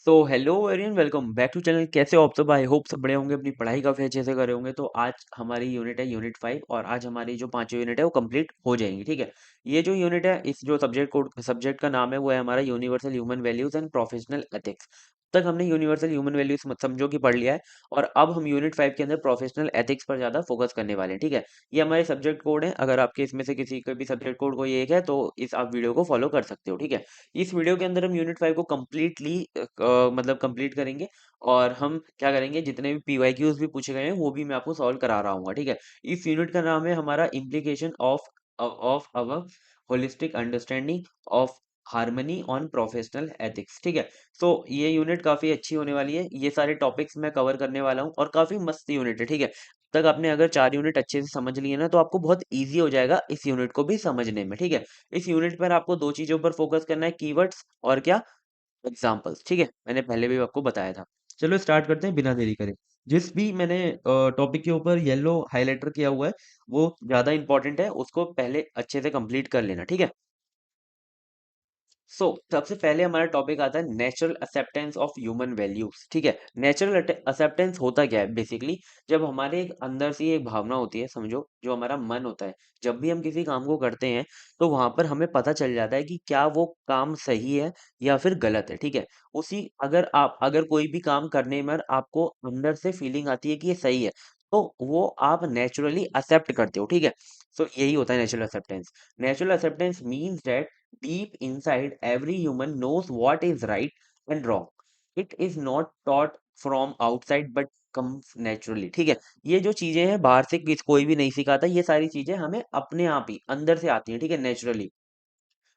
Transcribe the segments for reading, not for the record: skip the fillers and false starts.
तो hello everyone, welcome back to channel. कैसे हो आप सब? आई होप सब बड़े होंगे, अपनी पढ़ाई काफी अच्छे से कर रहे होंगे। तो आज हमारी यूनिट है यूनिट 5, और आज हमारी जो पांचवी यूनिट है वो कंप्लीट हो जाएंगी। ठीक है, ये जो यूनिट है, इस जो सब्जेक्ट का नाम है वो है हमारा universal human values and professional ethics. तक हमने यूनिवर्सल ह्यूमन वैल्यूज समझो कि पढ़ लिया है, और अब हम यूनिट 5 के अंदर प्रोफेशनल एथिक्स पर ज्यादा फोकस करने वाले हैं। ठीक है, ये हमारे सब्जेक्ट कोड है। अगर आपके इसमें से किसी का भी सब्जेक्ट कोड कोई एक है तो इस आप वीडियो को फॉलो कर सकते हो। ठीक है, इस वीडियो के अंदर हम यूनिट 5 को कम्प्लीटली मतलब कंप्लीट करेंगे, और हम क्या करेंगे, जितने भी पीवाईक्यूज भी पूछे गए हैं वो भी मैं आपको सॉल्व करा रहा हूँ। ठीक है, इस यूनिट का नाम है हमारा implication of of our holistic understanding of harmony on professional ethics. ठीक है, सो ये यूनिट काफी अच्छी होने वाली है। ये सारे टॉपिक्स मैं कवर करने वाला हूँ, और काफी मस्त यूनिट है। ठीक है, तक आपने अगर 4 यूनिट अच्छे से समझ लिए ना तो आपको बहुत इजी हो जाएगा इस यूनिट को भी समझने में। ठीक है, इस यूनिट पर आपको दो चीजों पर फोकस करना है, कीवर्ड्स और क्या, एग्जाम्पल्स। ठीक है, मैंने पहले भी आपको बताया था। चलो स्टार्ट करते हैं बिना देरी करे। जिस भी मैंने टॉपिक के ऊपर येलो हाइलाइटर किया हुआ है वो ज्यादा इंपॉर्टेंट है, उसको पहले अच्छे से कंप्लीट कर लेना। ठीक है, सबसे पहले हमारा टॉपिक आता है natural acceptance of human values. ठीक है, नेचुरल एक्सेप्टेंस होता क्या है बेसिकली, जब हमारे एक अंदर से एक भावना होती है, समझो जो हमारा मन होता है, जब भी हम किसी काम को करते हैं तो वहां पर हमें पता चल जाता है कि क्या वो काम सही है या फिर गलत है। ठीक है, उसी अगर कोई भी काम करने में आपको अंदर से फीलिंग आती है कि ये सही है, तो वो आप नेचुरली एक्सेप्ट करते हो। ठीक है, यही होता है natural acceptance. Natural acceptance means that deep inside, every human knows what is right and wrong. It is not taught from outside but comes naturally. ठीक है, ये जो चीजें हैं बाहर से कोई भी नहीं सिखाता, ये सारी चीजें हमें अपने आप ही अंदर से आती हैं। ठीक है, naturally.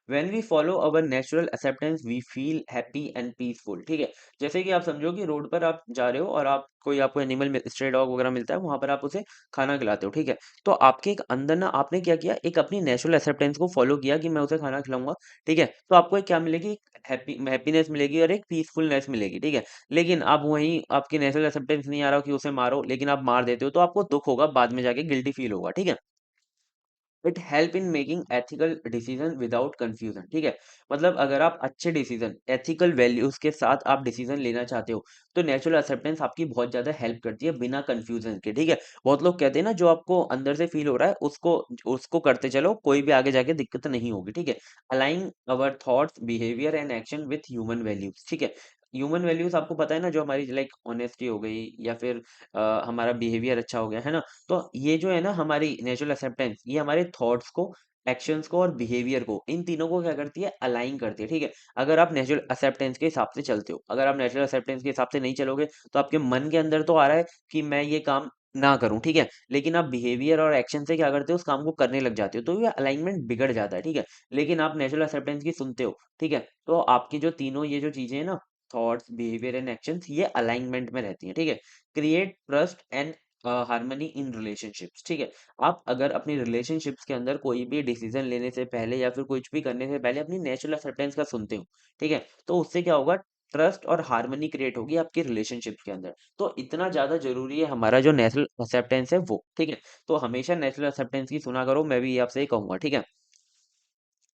When we follow our natural acceptance we feel happy and peaceful। ठीक है, जैसे कि आप समझो कि रोड पर आप जा रहे हो और आप कोई आपको एनिमल स्ट्रे डॉग वगैरह मिलता है, वहां पर आप उसे खाना खिलाते हो। ठीक है, तो आपके एक अंदर ना आपने क्या किया, एक अपनी नेचुरल एक्सेप्टेंस को फॉलो किया कि मैं उसे खाना खिलाऊंगा। ठीक है, तो आपको एक क्या मिलेगी, हैप्पीनेस मिलेगी और एक पीसफुलनेस मिलेगी। ठीक है, लेकिन आप वहीं आपकी नेचुरल एक्सेप्टेंस नहीं आ रहा कि उसे मारो, लेकिन आप मार देते हो, तो आपको दुख होगा, बाद में जाके गिल्टी फील होगा। ठीक है, it help in making ethical decision without confusion. ठीक है, मतलब अगर आप अच्छे डिसीजन एथिकल वैल्यूज के साथ आप डिसीजन लेना चाहते हो तो नेचुरल एक्सेप्टेंस आपकी बहुत ज्यादा हेल्प करती है बिना कंफ्यूजन के। ठीक है, बहुत लोग कहते हैं ना, जो आपको अंदर से फील हो रहा है उसको उसको करते चलो, कोई भी आगे जाके दिक्कत नहीं होगी। ठीक है, align our thoughts behaviour and action with human values. ठीक है, ह्यूमन वैल्यूज आपको पता है ना, जो हमारी लाइक ऑनेस्टी हो गई, या फिर हमारा बिहेवियर अच्छा हो गया है ना, तो ये जो है ना हमारी नेचुरल एक्सेप्टेंस, ये हमारे थॉट्स को, एक्शंस को और बिहेवियर को, इन तीनों को क्या करती है, अलाइन करती है। ठीक है, अगर आप नेचुरल एक्सेप्टेंस के हिसाब से चलते हो, अगर आप नेचुरल एक्सेप्टेंस के हिसाब से नहीं चलोगे तो आपके मन के अंदर तो आ रहा है कि मैं ये काम ना करूं। ठीक है, लेकिन आप बिहेवियर और एक्शन से क्या करते हो, उस काम को करने लग जाते हो, तो ये अलाइनमेंट बिगड़ जाता है। ठीक है, लेकिन आप नेचुरल एक्सेप्टेंस की सुनते हो, ठीक है, तो आपकी जो तीनों ये जो चीजें हैं ना, थॉट्स बिहेवियर एंड एक्शंस, ये अलाइनमेंट में रहती हैं। ठीक है, create trust and harmony in relationships. ठीक है, आप अगर अपनी रिलेशनशिप्स के अंदर कोई भी डिसीजन लेने से पहले या फिर कुछ भी करने से पहले अपनी नेचुरल एक्सेप्टेंस का सुनते हो, ठीक है, तो उससे क्या होगा, ट्रस्ट और हार्मनी क्रिएट होगी आपकी रिलेशनशिप्स के अंदर। तो इतना ज्यादा जरूरी है हमारा जो नेचुरल एक्सेप्टेंस है वो। ठीक है, तो हमेशा नेचुरल एक्सेप्टेंस की सुना करो, मैं भी ये आपसे ही कहूंगा। ठीक है,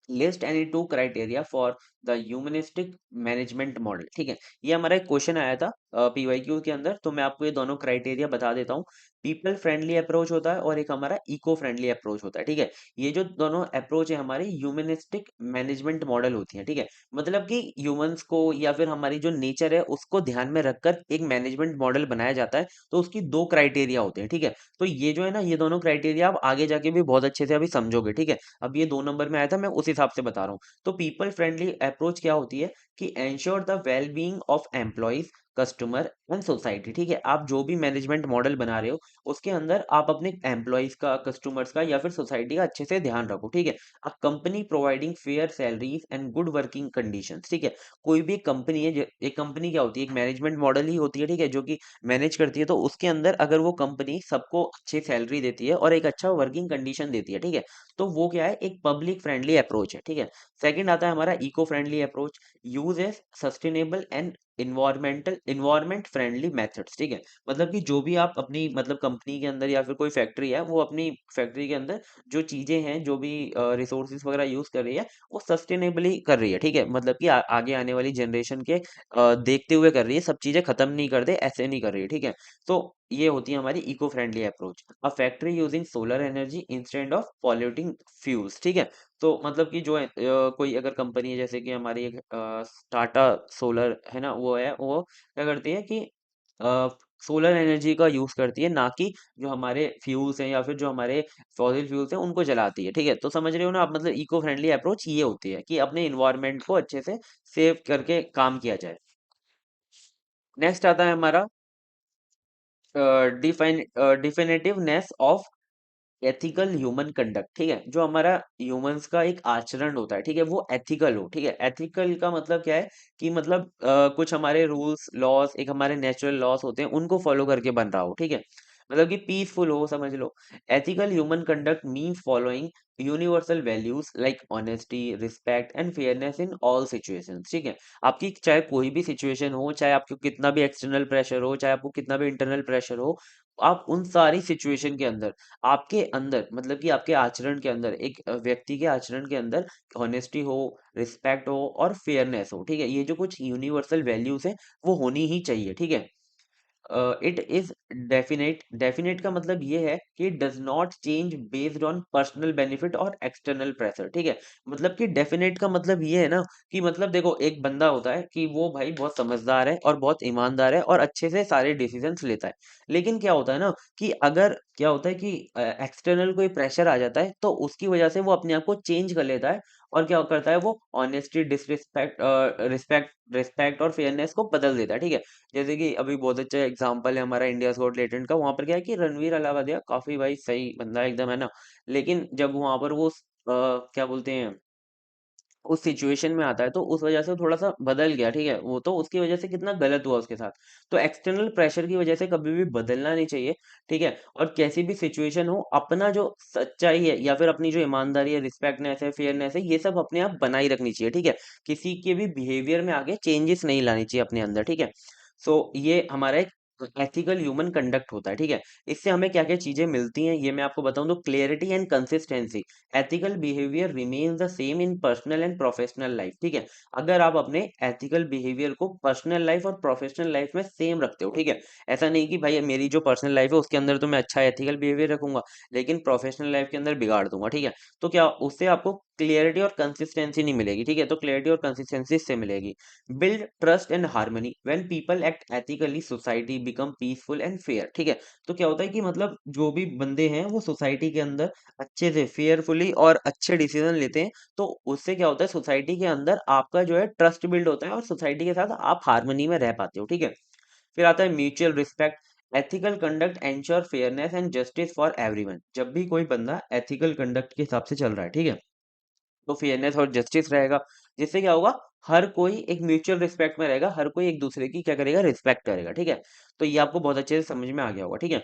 list any two criteria for the humanistic management model. ठीक है, ये हमारा एक क्वेश्चन आया था पीवाईक्यू के अंदर, तो मैं आपको ये दोनों क्राइटेरिया बता देता हूँ। पीपल फ्रेंडली अप्रोच होता है और एक हमारा इको फ्रेंडली अप्रोच होता है। ठीक है, ये जो दोनों अप्रोच है हमारी ह्यूमनिस्टिक मैनेजमेंट मॉडल होती है। ठीक है, मतलब कि ह्यूमंस को या फिर हमारी जो नेचर है उसको ध्यान में रखकर एक मैनेजमेंट मॉडल बनाया जाता है, तो उसकी दो क्राइटेरिया होते हैं। ठीक है, तो ये जो है ना, ये दोनों क्राइटेरिया आप आगे जाके भी बहुत अच्छे से अभी समझोगे। ठीक है, अब ये 2 नंबर में आया था, मैं उस हिसाब से बता रहा हूँ। तो पीपल फ्रेंडली अप्रोच क्या होती है कि ensure the well being of employees, customer and society. ठीक है, आप जो भी मैनेजमेंट मॉडल बना रहे हो उसके अंदर आप अपने एम्प्लॉइज का, कस्टमर्स का या फिर सोसाइटी का अच्छे से ध्यान रखो। ठीक है, a company providing fair salaries and good working conditions. ठीक है, कोई भी कंपनी है, एक कंपनी क्या होती है, एक मैनेजमेंट मॉडल ही होती है। ठीक है, जो कि मैनेज करती है, तो उसके अंदर अगर वो कंपनी सबको अच्छी सैलरी देती है और एक अच्छा वर्किंग कंडीशन देती है, ठीक है, तो वो क्या है, एक पब्लिक फ्रेंडली अप्रोच है। ठीक है, सेकंड आता है हमारा eco friendly approach, use as sustainable and environment friendly methods, ठीक है। मतलब कि जो भी आप अपनी मतलब कंपनी के अंदर या फिर कोई फैक्ट्री है, वो अपनी फैक्ट्री के अंदर जो चीजें हैं, जो भी रिसोर्सेज वगैरह यूज कर रही है, वो सस्टेनेबली कर रही है, ठीक है। मतलब कि आगे आने वाली जनरेशन के देखते हुए कर रही है, सब चीजें खत्म नहीं कर दे ऐसे नहीं कर रही है, ठीक है। तो ये होती है हमारी eco friendly approach. A factory using solar energy instead of polluting fuels, ठीक है। तो मतलब कि जो है कोई अगर कंपनी है, जैसे कि हमारी एक टाटा सोलर है ना, वो है, वो क्या करती है कि सोलर एनर्जी का यूज करती है, ना कि जो हमारे फ्यूल्स हैं या फिर जो हमारे फॉसिल फ्यूल्स हैं उनको जलाती है, ठीक है। तो समझ रहे हो ना आप, मतलब इको फ्रेंडली अप्रोच ये होती है कि अपने इन्वायरमेंट को अच्छे से सेव करके काम किया जाए। नेक्स्ट आता है हमारा डिफिनेटिवनेस ऑफ एथिकल ह्यूमन कंडक्ट, ठीक है। जो हमारा ह्यूमंस का एक आचरण होता है, ठीक है, वो एथिकल हो, ठीक है। एथिकल का मतलब क्या है कि मतलब कुछ हमारे रूल्स लॉस, एक हमारे नेचुरल लॉस होते हैं, उनको फॉलो करके बन रहा हो, ठीक है। मतलब कि पीसफुल हो, समझ लो। Ethical human conduct means following universal values like honesty, respect and fairness in all situations, ठीक है। आपकी चाहे कोई भी सिचुएशन हो, चाहे आपको कितना भी एक्सटर्नल प्रेशर हो, चाहे आपको कितना भी इंटरनल प्रेशर हो, आप उन सारी सिचुएशन के अंदर, आपके अंदर मतलब कि आपके आचरण के अंदर, एक व्यक्ति के आचरण के अंदर ऑनेस्टी हो, रिस्पेक्ट हो और फेयरनेस हो, ठीक है। ये जो कुछ यूनिवर्सल वैल्यूज है, वो होनी ही चाहिए, ठीक है। It is definite. डेफिनेट का मतलब ये है कि does not change based on personal benefit और एक्सटर्नल प्रेशर, ठीक है। मतलब कि डेफिनेट का मतलब ये है ना कि मतलब देखो, एक बंदा होता है कि वो भाई बहुत समझदार है और बहुत ईमानदार है और अच्छे से सारे डिसीजंस लेता है। लेकिन क्या होता है ना कि अगर क्या होता है कि एक्सटर्नल कोई प्रेशर आ जाता है, तो उसकी वजह से वो अपने आप को चेंज कर लेता है और क्या करता है, वो ऑनेस्टी, डिसरिस्पेक्ट, रिस्पेक्ट और फेयरनेस को बदल देता है, ठीक है। जैसे कि अभी बहुत अच्छा एग्जांपल है हमारा इंडिया गॉट टैलेंट का। वहां पर क्या है कि रणवीर अलाहाबादिया काफी भाई सही बंदा है एकदम, है ना। लेकिन जब वहां पर वो क्या बोलते हैं, उस सिचुएशन में आता है, तो उस वजह से वो थोड़ा सा बदल गया, ठीक है। वो तो उसकी वजह से कितना गलत हुआ उसके साथ। तो एक्सटर्नल प्रेशर की वजह से कभी भी बदलना नहीं चाहिए, ठीक है। और कैसी भी सिचुएशन हो, अपना जो सच्चाई है या फिर अपनी जो ईमानदारी है, रिस्पेक्टनेस है, फेयरनेस है, ये सब अपने आप बनाई रखनी चाहिए, ठीक है। किसी के भी बिहेवियर में आगे चेंजेस नहीं लानी चाहिए अपने अंदर, ठीक है। सो ये हमारा एक एथिकल ह्यूमन कंडक्ट होता है, ठीक है। इससे हमें क्या क्या चीजें मिलती हैं, ये मैं आपको बताऊं तो clarity and consistency. Ethical behaviour remains the same in personal and professional life, ठीक है। अगर आप अपने एथिकल बिहेवियर को पर्सनल लाइफ और प्रोफेशनल लाइफ में सेम रखते हो, ठीक है। ऐसा नहीं कि भाई मेरी जो पर्सनल लाइफ है उसके अंदर तो मैं अच्छा एथिकल बिहेवियर रखूंगा, लेकिन प्रोफेशनल लाइफ के अंदर बिगाड़ दूंगा, ठीक है। तो क्या उससे आपको क्लियरिटी और कंसिस्टेंसी नहीं मिलेगी, ठीक है। तो क्लियरिटी और कंसिस्टेंसी इससे मिलेगी। Build trust and harmony when people act ethically, society become peaceful and fair, ठीक है। तो क्या होता है कि मतलब जो भी बंदे हैं वो सोसाइटी के अंदर अच्छे से फेयरफुली और अच्छे डिसीजन लेते हैं, तो उससे क्या होता है, सोसाइटी के अंदर आपका जो है ट्रस्ट बिल्ड होता है और सोसाइटी के साथ आप हार्मनी में रह पाते हो, ठीक है। फिर आता है mutual respect. Ethical conduct ensure fairness and justice for everyone. जब भी कोई बंदा एथिकल कंडक्ट के हिसाब से चल रहा है, ठीक है, तो फेयरनेस और जस्टिस रहेगा। जिससे क्या होगा, हर कोई एक म्यूचुअल रिस्पेक्ट में रहेगा, हर कोई एक दूसरे की क्या करेगा, रिस्पेक्ट करेगा, ठीक है। तो ये आपको बहुत अच्छे से समझ में आ गया होगा, ठीक है।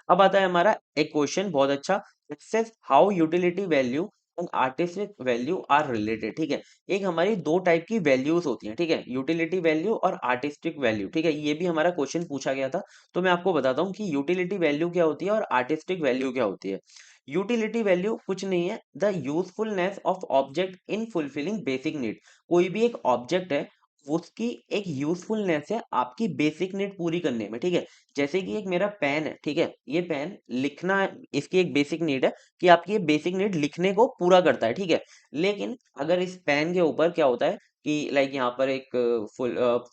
अब आता है हमारा एक क्वेश्चन बहुत अच्छा। It says how utility value and artistic value are related, ठीक है। एक हमारी दो टाइप की वैल्यूज होती हैं, ठीक है, यूटिलिटी वैल्यू और आर्टिस्टिक वैल्यू, ठीक है। ये भी हमारा क्वेश्चन पूछा गया था। तो मैं आपको बताता हूँ कि यूटिलिटी वैल्यू क्या होती है और आर्टिस्टिक वैल्यू क्या होती है। यूटिलिटी वैल्यू कुछ नहीं है, the usefulness of object in fulfilling basic need. कोई भी एक ऑब्जेक्ट है, उसकी एक यूजफुलनेस है आपकी बेसिक नीड पूरी करने में, ठीक है। जैसे कि एक मेरा पेन है, ठीक है, ये पेन लिखना है, इसकी एक बेसिक नीड है कि आपकी ये बेसिक नीड लिखने को पूरा करता है, ठीक है। लेकिन अगर इस पेन के ऊपर क्या होता है कि लाइक यहाँ पर एक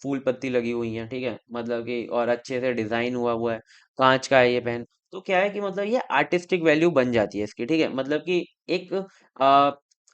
फूल पत्ती लगी हुई है, ठीक है, मतलब कि और अच्छे से डिजाइन हुआ हुआ है, कांच का है ये पेन, तो क्या है कि मतलब ये आर्टिस्टिक वैल्यू बन जाती है इसकी, ठीक है। मतलब कि एक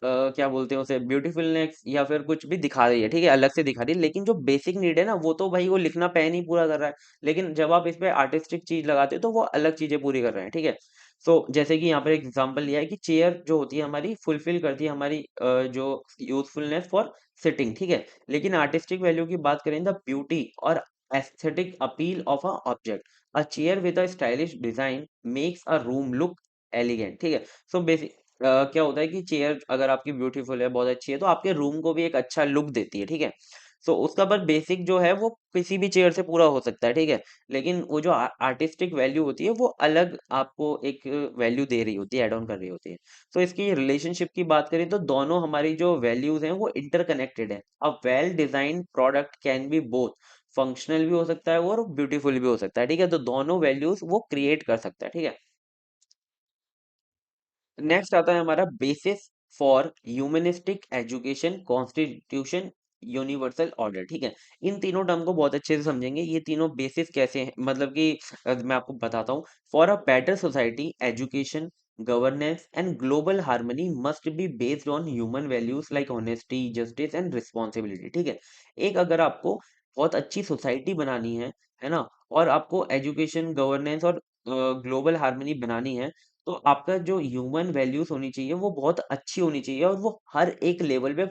क्या बोलते हैं उसे, ब्यूटीफुलनेस या फिर कुछ भी दिखा रही है, ठीक है, अलग से दिखा रही है। लेकिन जो बेसिक नीड है ना, वो तो भाई वो लिखना पेन ही पूरा कर रहा है। लेकिन जब आप इस पे आर्टिस्टिक चीज लगाते हो, तो वो अलग चीजें पूरी कर रहे हैं, ठीक है। सो जैसे कि यहाँ पर एक एग्जांपल लिया है कि चेयर जो होती है हमारी फुलफिल करती है हमारी जो यूजफुलनेस फॉर सिटिंग, ठीक है। लेकिन आर्टिस्टिक वैल्यू की बात करें, द ब्यूटी और aesthetic appeal of a object. A chair with a stylish design makes a room look elegant, ठीक है। सो बेसिक क्या होता है कि चेयर अगर आपकी ब्यूटीफुल है, बहुत अच्छी है, तो आपके रूम को भी एक अच्छा लुक देती है, ठीक है। सो उसका पर बेसिक जो है वो किसी भी चेयर से पूरा हो सकता है, ठीक है। लेकिन वो जो आर्टिस्टिक वैल्यू होती है वो अलग आपको एक वैल्यू दे रही होती है, एड ऑन कर रही होती है। तो इसकी रिलेशनशिप की बात करें तो दोनों हमारी जो वैल्यूज हैं वो इंटरकनेक्टेड है। A well design product can be both functional भी हो सकता है और ब्यूटीफुल भी हो सकता है, ठीक है। तो दोनों वैल्यूज वो क्रिएट कर सकता है, ठीक है। नेक्स्ट आता है हमारा basis for humanistic education constitution universal order, ठीक है। इन तीनों टर्म को बहुत अच्छे से समझेंगे। ये तीनों बेसिस कैसे हैं, मतलब कि मैं आपको बताता हूँ। For a better society education governance and global harmony must be based on human values like honesty justice and responsibility, ठीक है। एक अगर आपको बहुत अच्छी सोसाइटी बनानी है ना, और आपको एजुकेशन गवर्नेंस और ग्लोबल हार्मनी बनानी है, तो आपका जो ह्यूमन वैल्यूज होनी चाहिए वो बहुत अच्छी होनी चाहिए और वो हर एक लेवल पे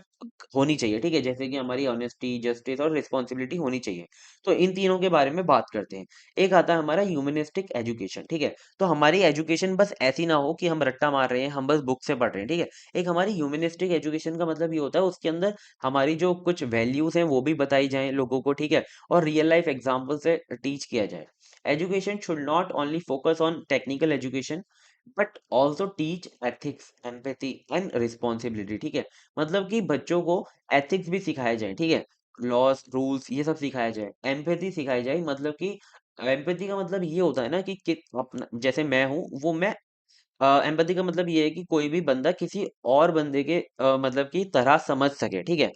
होनी चाहिए, ठीक है। जैसे कि हमारी ऑनेस्टी जस्टिस और रिस्पॉन्सिबिलिटी होनी चाहिए। तो इन तीनों के बारे में बात करते हैं। एक आता है हमारा ह्यूमनिस्टिक एजुकेशन, ठीक है। तो हमारी एजुकेशन बस ऐसी ना हो कि हम रट्टा मार रहे हैं, हम बस बुक से पढ़ रहे हैं, ठीक है। एक हमारी ह्यूमनिस्टिक एजुकेशन का मतलब ये होता है उसके अंदर हमारी जो कुछ वैल्यूज हैं वो भी बताई जाए लोगों को, ठीक है। और रियल लाइफ एग्जाम्पल से टीच किया जाए। Education should not only focus on technical education but also teach ethics empathy and responsibility, ठीक है। मतलब कि बच्चों को एथिक्स भी सिखाए जाए, ठीक है। लॉस रूल्स ये सब सिखाया जाए, एम्पैथी सिखाई जाए। मतलब कि एम्पैथी का मतलब ये होता है ना कि अपना जैसे मैं हूँ वो मैं एम्पैथी का मतलब ये है कि कोई भी बंदा किसी और बंदे के मतलब की तरह समझ सके, ठीक है।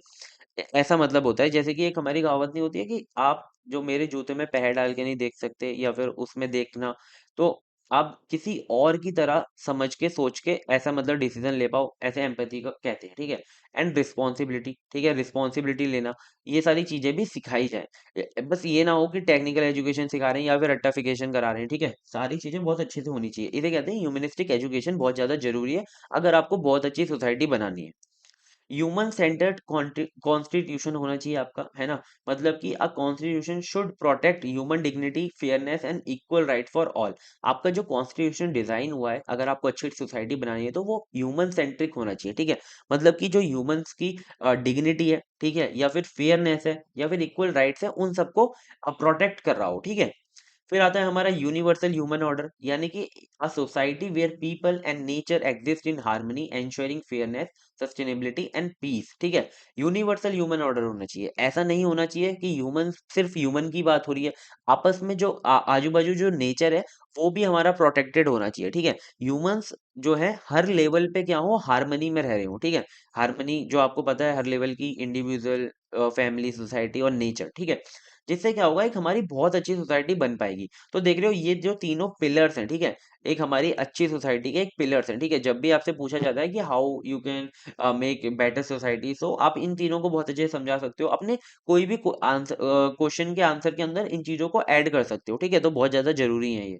ऐसा मतलब होता है। जैसे कि एक हमारी कहावत नहीं होती है कि आप जो मेरे जूते में पैर डाल के नहीं देख सकते या फिर उसमें देखना, तो आप किसी और की तरह समझ के सोच के ऐसा मतलब डिसीजन ले पाओ, ऐसे एम्पैथी का कहते हैं, ठीक है। एंड रिस्पॉन्सिबिलिटी, ठीक है, रिस्पॉन्सिबिलिटी लेना, ये सारी चीजें भी सिखाई जाए। बस ये ना हो कि टेक्निकल एजुकेशन सिखा रहे हैं या फिर रट्टाफिकेशन करा रहे हैं, ठीक है। सारी चीजें बहुत अच्छे से होनी चाहिए, इसे कहते हैं ह्यूमनिस्टिक एजुकेशन, बहुत ज्यादा जरूरी है अगर आपको बहुत अच्छी सोसाइटी बनानी है। ह्यूमन सेंटर्ड कॉन्स्टिट्यूशन होना चाहिए आपका, है ना। मतलब कि a constitution should protect human dignity fairness and equal right for all. आपका जो कॉन्स्टिट्यूशन डिजाइन हुआ है अगर आपको अच्छी सोसाइटी बनानी है तो वो ह्यूमन सेंट्रिक होना चाहिए, ठीक है। मतलब कि जो ह्यूमंस की डिग्निटी है, ठीक है, या फिर फेयरनेस है या फिर इक्वल राइट्स है, उन सबको प्रोटेक्ट कर रहा हो, ठीक है। फिर आता है हमारा यूनिवर्सल ह्यूमन ऑर्डर, यानी कि a society where people and nature exist in harmony ensuring fairness sustainability and peace, ठीक है। यूनिवर्सल ह्यूमन ऑर्डर होना चाहिए। ऐसा नहीं होना चाहिए कि ह्यूमन सिर्फ ह्यूमन की बात हो रही है, आपस में जो आजू बाजू जो नेचर है वो भी हमारा प्रोटेक्टेड होना चाहिए, ठीक है। ह्यूमंस जो है हर लेवल पे क्या हो, हार्मनी में रह रहे हो, ठीक है। हार्मनी जो आपको पता है हर लेवल की, इंडिविजुअल, फैमिली, सोसाइटी और नेचर, ठीक है। जिससे क्या होगा, एक हमारी बहुत अच्छी सोसाइटी बन पाएगी। तो देख रहे हो ये जो तीनों पिलर्स हैं, ठीक है, एक हमारी अच्छी सोसाइटी के एक पिलर्स हैं, ठीक है। जब भी आपसे पूछा जाता है कि how you can make better society, so आप इन तीनों को बहुत अच्छे से समझा सकते हो अपने कोई भी आंसर क्वेश्चन के आंसर के अंदर इन चीजों को ऐड कर सकते हो, ठीक है। तो बहुत ज्यादा जरूरी है ये।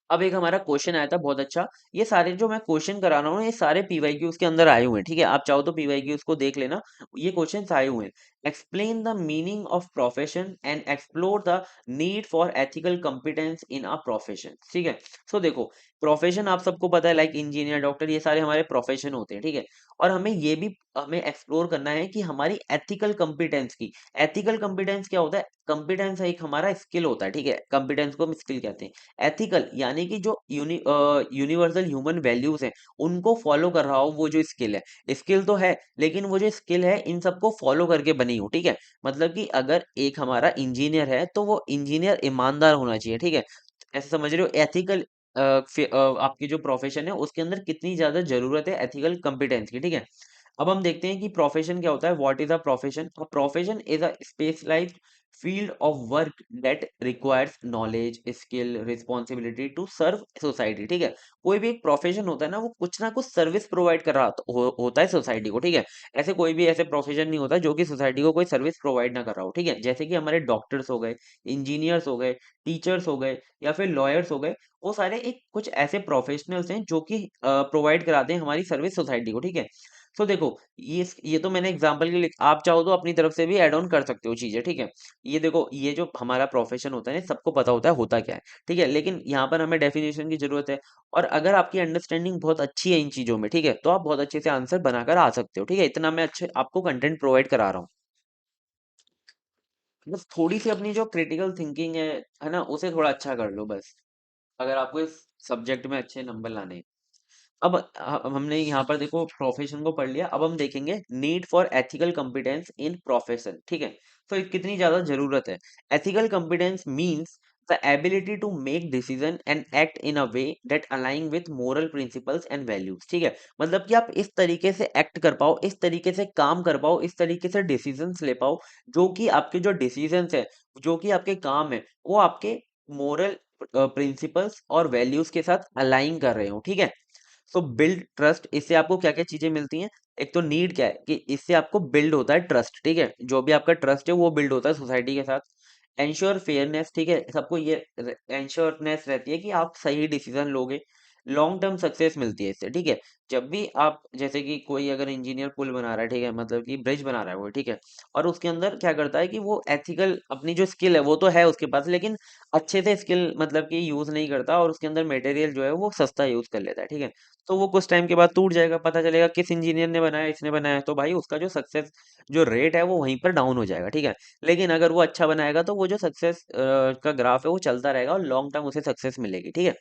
अब एक हमारा क्वेश्चन आया था बहुत अच्छा। ये सारे जो मैं क्वेश्चन करा रहा हूँ ये सारे पीवाईक्यूज के अंदर आए हुए हैं, ठीक है। आप चाहो तो पीवाईक्यूज को देख लेना, ये क्वेश्चंस आए हुए हैं। Explain the meaning of profession and explore the need for ethical competence in a profession, ठीक है। सो देखो, प्रोफेशन आप सबको पता है, लाइक इंजीनियर, डॉक्टर, ये सारे हमारे प्रोफेशन होते हैं, ठीक है। और हमें एक्सप्लोर करना है कि हमारी एथिकल कॉम्पिटेंस की, एथिकल कॉम्पिटेंस क्या होता है। कॉम्पिटेंस एक हमारा स्किल होता है, ठीक है। कॉम्पिटेंस को हम स्किल कहते हैं। एथिकल यानी कि जो यूनिवर्सल ह्यूमन वैल्यूज हैं उनको फॉलो कर रहा हो, वो जो स्किल है, स्किल तो है लेकिन वो जो स्किल है इन सबको फॉलो करके बनी हो, ठीक है। मतलब कि अगर एक हमारा इंजीनियर है तो वो इंजीनियर ईमानदार होना चाहिए, ठीक है। ऐसे समझ रहे हो, एथिकल आपकी जो प्रोफेशन है उसके अंदर कितनी ज्यादा जरूरत है एथिकल कॉम्पिटेंस की, ठीक है। अब हम देखते हैं कि प्रोफेशन क्या होता है। What is a profession? A profession is a specialised field of work that requires knowledge skill responsibility to serve society, ठीक है। कोई भी एक प्रोफेशन होता है ना कुछ सर्विस प्रोवाइड कर रहा होता है सोसाइटी को, ठीक है। ऐसे कोई भी ऐसे प्रोफेशन नहीं होता जो कि सोसाइटी को कोई सर्विस प्रोवाइड ना कर रहा हो, ठीक है। जैसे कि हमारे डॉक्टर्स हो गए, इंजीनियर्स हो गए, टीचर्स हो गए या फिर लॉयर्स हो गए, वो सारे एक कुछ ऐसे प्रोफेशनल्स हैं जो कि प्रोवाइड कराते हैं हमारी सर्विस सोसाइटी को, ठीक है। तो देखो, ये तो मैंने एग्जांपल के लिए, आप चाहो तो अपनी तरफ से भी ऐड ऑन कर सकते हो चीजें, ठीक है। ये देखो, ये जो हमारा प्रोफेशन होता है सबको पता होता क्या है, ठीक है। लेकिन यहाँ पर हमें डेफिनेशन की जरूरत है। और अगर आपकी अंडरस्टैंडिंग बहुत अच्छी है इन चीजों में, ठीक है, तो आप बहुत अच्छे से आंसर बनाकर आ सकते हो, ठीक है। इतना मैं अच्छे आपको कंटेंट प्रोवाइड करा रहा हूँ। बस थोड़ी सी अपनी जो क्रिटिकल थिंकिंग है ना, उसे थोड़ा अच्छा कर लो बस, अगर आपको इस सब्जेक्ट में अच्छे नंबर लाने हैं। अब हमने यहाँ पर देखो प्रोफेशन को पढ़ लिया, अब हम देखेंगे need for ethical competence in profession, ठीक है। तो कितनी ज्यादा जरूरत है। Ethical competence means the ability to make decision and act in a way that align with moral principles and values, ठीक है। मतलब कि आप इस तरीके से एक्ट कर पाओ, इस तरीके से काम कर पाओ, इस तरीके से डिसीजंस ले पाओ, जो कि आपके जो डिसीजंस है, जो कि आपके काम है, वो आपके मोरल प्रिंसिपल्स और वैल्यूज के साथ अलाइन कर रहे हो, ठीक है। सो बिल्ड ट्रस्ट, इससे आपको क्या क्या चीजें मिलती हैं। एक तो नीड क्या है कि इससे आपको बिल्ड होता है ट्रस्ट, ठीक है। जो भी आपका ट्रस्ट है वो बिल्ड होता है सोसाइटी के साथ। एंश्योर फेयरनेस, ठीक है, सबको ये एंश्योरनेस रहती है कि आप सही डिसीजन लोगे। लॉन्ग टर्म सक्सेस मिलती है इससे, ठीक है। जब भी आप, जैसे कि कोई अगर इंजीनियर पुल बना रहा है, ठीक है, मतलब कि ब्रिज बना रहा है वो, ठीक है, और उसके अंदर क्या करता है कि वो एथिकल अपनी जो स्किल है वो तो है उसके पास, लेकिन अच्छे से स्किल मतलब कि यूज नहीं करता, और उसके अंदर मटेरियल जो है वो सस्ता यूज कर लेता है, ठीक है। तो वो कुछ टाइम के बाद टूट जाएगा, पता चलेगा किस इंजीनियर ने बनाया, इसने बनाया, तो भाई उसका जो सक्सेस जो रेट है वो वहीं पर डाउन हो जाएगा, ठीक है। लेकिन अगर वो अच्छा बनाएगा तो वो जो सक्सेस का ग्राफ है वो चलता रहेगा, और लॉन्ग टर्म उसे सक्सेस मिलेगी, ठीक है।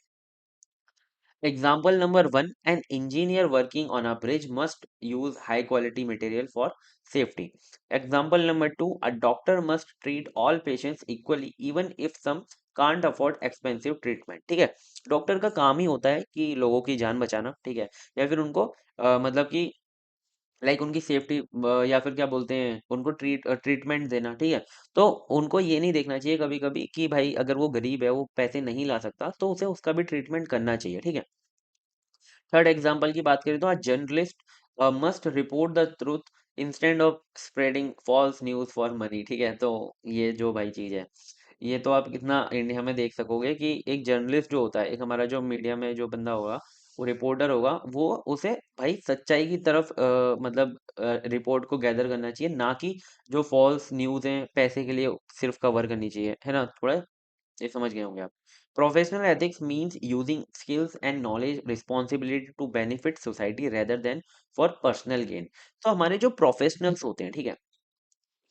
Example number one, an engineer working on a bridge must use high quality material for safety. Example number two, a doctor must treat all patients equally even if some can't afford expensive treatment. ठीक है, doctor का काम ही होता है कि लोगों की जान बचाना, ठीक है, या फिर उनको मतलब कि लाइक उनकी सेफ्टी, या फिर क्या बोलते हैं उनको ट्रीटमेंट देना, ठीक है। तो उनको ये नहीं देखना चाहिए कभी कभी कि भाई अगर वो गरीब है, वो पैसे नहीं ला सकता, तो उसे उसका भी ट्रीटमेंट करना चाहिए, ठीक है। थर्ड एग्जाम्पल की बात करें तो आज journalist must report the truth instead of spreading false news for money, ठीक है। तो ये जो भाई चीज है, ये तो आप कितना इंडिया में देख सकोगे कि एक जर्नलिस्ट जो होता है, एक हमारा जो मीडिया में जो बंदा होगा, वो रिपोर्टर होगा, वो उसे भाई सच्चाई की तरफ मतलब रिपोर्ट को गैदर करना चाहिए, ना कि जो फॉल्स न्यूज है पैसे के लिए सिर्फ कवर करनी चाहिए, है ना। थोड़ा ये समझ गए होंगे आप। Professional ethics means using skills and knowledge responsibility to benefit society rather than for personal gain. तो हमारे जो प्रोफेशनल्स होते हैं, ठीक है,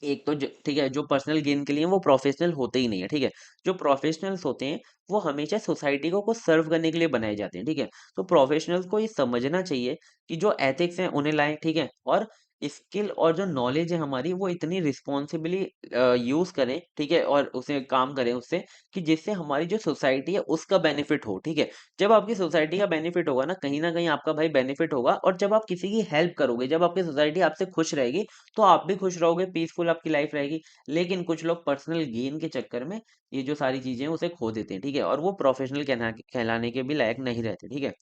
एक तो ठीक है, जो पर्सनल गेन के लिए वो प्रोफेशनल होते ही नहीं है, ठीक है। जो प्रोफेशनल्स होते हैं वो हमेशा सोसाइटी को सर्व करने के लिए बनाए जाते हैं, ठीक है। तो प्रोफेशनल्स को ये समझना चाहिए कि जो एथिक्स हैं उन्हें लाएं, ठीक है, और स्किल और जो नॉलेज है हमारी वो इतनी रिस्पॉन्सिबली यूज करें, ठीक है, और उसे काम करें उससे कि जिससे हमारी जो सोसाइटी है उसका बेनिफिट हो, ठीक है। जब आपकी सोसाइटी का बेनिफिट होगा ना कहीं आपका भाई बेनिफिट होगा, और जब आप किसी की हेल्प करोगे, जब आपकी सोसाइटी आपसे खुश रहेगी, तो आप भी खुश रहोगे, पीसफुल आपकी लाइफ रहेगी। लेकिन कुछ लोग पर्सनल गेन के चक्कर में ये जो सारी चीजें हैं उसे खो देते हैं, ठीक है, और वो प्रोफेशनल कहलाने के भी लायक नहीं रहते, ठीक है।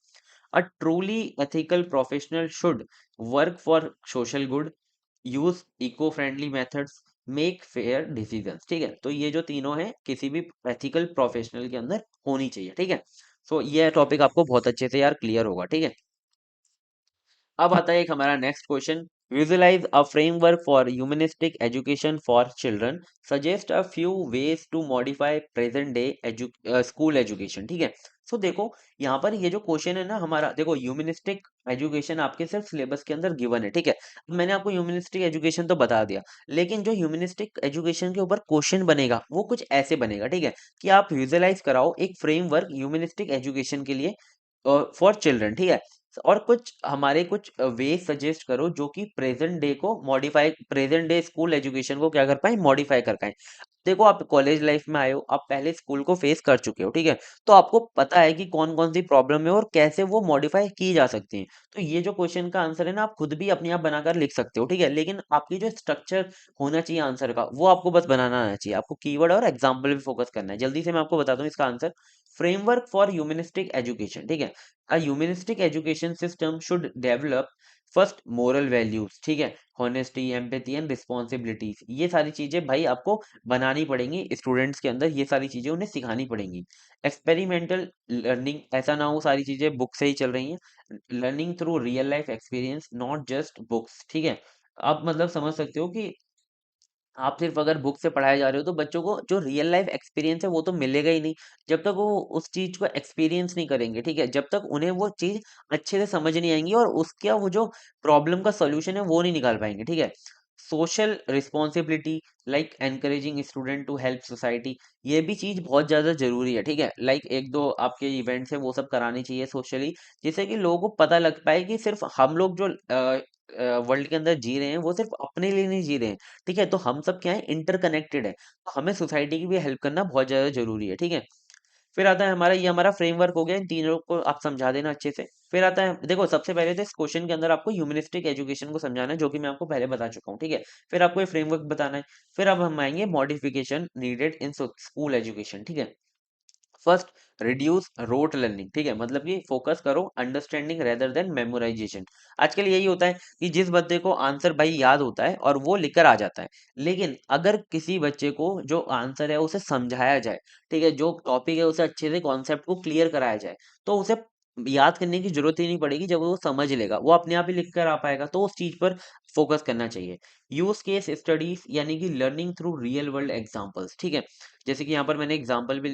A truly ethical professional should work for social good, use eco friendly methods, make fair decisions, ठीक है। तो ये जो तीनों है किसी भी एथिकल प्रोफेशनल के अंदर होनी चाहिए, ठीक है। सो ये टॉपिक आपको बहुत अच्छे से यार क्लियर होगा, ठीक है। अब आता है एक हमारा next question. Visualize a framework for humanistic education for children, suggest a few ways to modify present day school education, ठीक है। सो देखो यहाँ पर ये जो क्वेश्चन है ना हमारा, देखो ह्यूमनिस्टिक एजुकेशन आपके सिर्फ सिलेबस के अंदर गिवन है, ठीक है। अब मैंने आपको ह्यूमनिस्टिक एजुकेशन तो बता दिया, लेकिन जो ह्यूमनिस्टिक एजुकेशन के ऊपर क्वेश्चन बनेगा वो कुछ ऐसे बनेगा, ठीक है, कि आप विजुलाइज कराओ एक फ्रेमवर्क ह्यूमनिस्टिक एजुकेशन के लिए फॉर चिल्ड्रन, ठीक है। और कुछ हमारे कुछ वे सजेस्ट करो जो कि प्रेजेंट डे को modify, present day school education को क्या कर पाए, मॉडिफाई कर पाए। देखो आप कॉलेज लाइफ में आए हो, आप पहले स्कूल को फेस कर चुके हो, ठीक है। तो आपको पता है कि कौन कौन सी प्रॉब्लम है और कैसे वो मॉडिफाई की जा सकती है। तो ये जो क्वेश्चन का आंसर है ना, आप खुद भी अपने आप बनाकर लिख सकते हो, ठीक है। लेकिन आपकी जो स्ट्रक्चर होना चाहिए आंसर का, वो आपको बस बनाना आना चाहिए, आपको कीवर्ड और एग्जाम्पल पे फोकस करना है। जल्दी से मैं आपको बताता हूँ इसका answer. Framework for humanistic education, ठीक है। A humanistic education system should develop first moral values, ठीक है, हॉनेस्टी, एम्पैथी एंड रिस्पॉन्सिबिलिटीज, ये सारी चीजें भाई आपको बनानी पड़ेंगी स्टूडेंट्स के अंदर, ये सारी चीजें उन्हें सिखानी पड़ेंगी। एक्सपेरिमेंटल लर्निंग, ऐसा ना हो सारी चीजें बुक से ही चल रही हैं, learning through real life experience not just books, ठीक है। आप मतलब समझ सकते हो कि आप सिर्फ अगर बुक से पढ़ाए जा रहे हो तो बच्चों को जो रियल लाइफ एक्सपीरियंस है वो तो मिलेगा ही नहीं, जब तक वो उस चीज को एक्सपीरियंस नहीं करेंगे, ठीक है, जब तक उन्हें वो चीज अच्छे से समझ नहीं आएंगी और उसका वो जो प्रॉब्लम का सोल्यूशन है वो नहीं निकाल पाएंगे, ठीक है। Social responsibility, like encouraging student to help society, ये भी चीज बहुत ज्यादा जरूरी है, ठीक है। लाइक एक दो आपके इवेंट्स है वो सब करानी चाहिए सोशली, जिससे कि लोगों को पता लग पाए कि सिर्फ हम लोग जो वर्ल्ड के अंदर जी रहे हैं वो सिर्फ अपने लिए नहीं जी रहे हैं, ठीक है। तो हम सब क्या है, इंटरकनेक्टेड है, तो हमें सोसाइटी की भी हेल्प करना बहुत ज्यादा जरूरी है, ठीक है। फिर आता है हमारा, ये हमारा फ्रेमवर्क हो गया, इन तीनों को आप समझा देना अच्छे से। फिर आता है, देखो सबसे पहले तो इस क्वेश्चन के अंदर आपको ह्यूमनिस्टिक एजुकेशन को समझाना है, जो कि मैं आपको पहले बता चुका हूँ, ठीक है। फिर आपको ये फ्रेमवर्क बताना है। फिर अब हम आएंगे modification needed in school education, ठीक है। फर्स्ट, रिड्यूस रोट लर्निंग, ठीक है, मतलब कि फोकस करो अंडरस्टैंडिंग रेदर देन मेमोराइजेशन। आजकल यही होता है कि जिस बच्चे को आंसर भाई याद होता है और वो लिखकर आ जाता है, लेकिन अगर किसी बच्चे को जो आंसर है उसे समझाया जाए, ठीक है, जो टॉपिक है उसे अच्छे से कॉन्सेप्ट को क्लियर कराया जाए, तो उसे याद करने की जरूरत ही नहीं पड़ेगी, जब वो समझ लेगा वो अपने आप ही लिख कर आ पाएगा, तो उस चीज पर फोकस करना चाहिए। यूज केस स्टडीज, यानी कि learning through real world examples, ठीक है। जैसे कि यहाँ पर मैंने एग्जांपल भी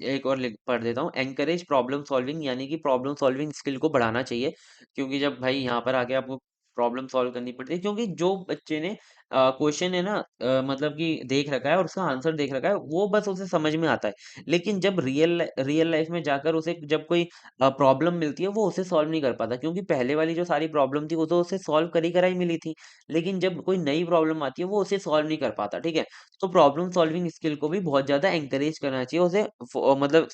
एक और पढ़ देता हूँ, एनकरेज प्रॉब्लम सॉल्विंग, यानी कि प्रॉब्लम सॉल्विंग स्किल को बढ़ाना चाहिए, क्योंकि जब भाई यहाँ पर आके आपको प्रॉब्लम सॉल्व करनी पड़ती है, क्योंकि जो बच्चे ने क्वेश्चन है ना, मतलब कि देख रखा है और उसका आंसर देख रखा है, वो बस उसे समझ में आता है, लेकिन जब रियल लाइफ में जाकर उसे जब कोई प्रॉब्लम मिलती है, वो उसे सॉल्व नहीं कर पाता, क्योंकि पहले वाली जो सारी प्रॉब्लम थी वो तो उसे सॉल्व करी कराई मिली थी, लेकिन जब कोई नई प्रॉब्लम आती है वो उसे सॉल्व नहीं कर पाता, ठीक है। तो प्रॉब्लम सॉल्विंग स्किल को भी बहुत ज्यादा एंकरेज करना चाहिए, उसे मतलब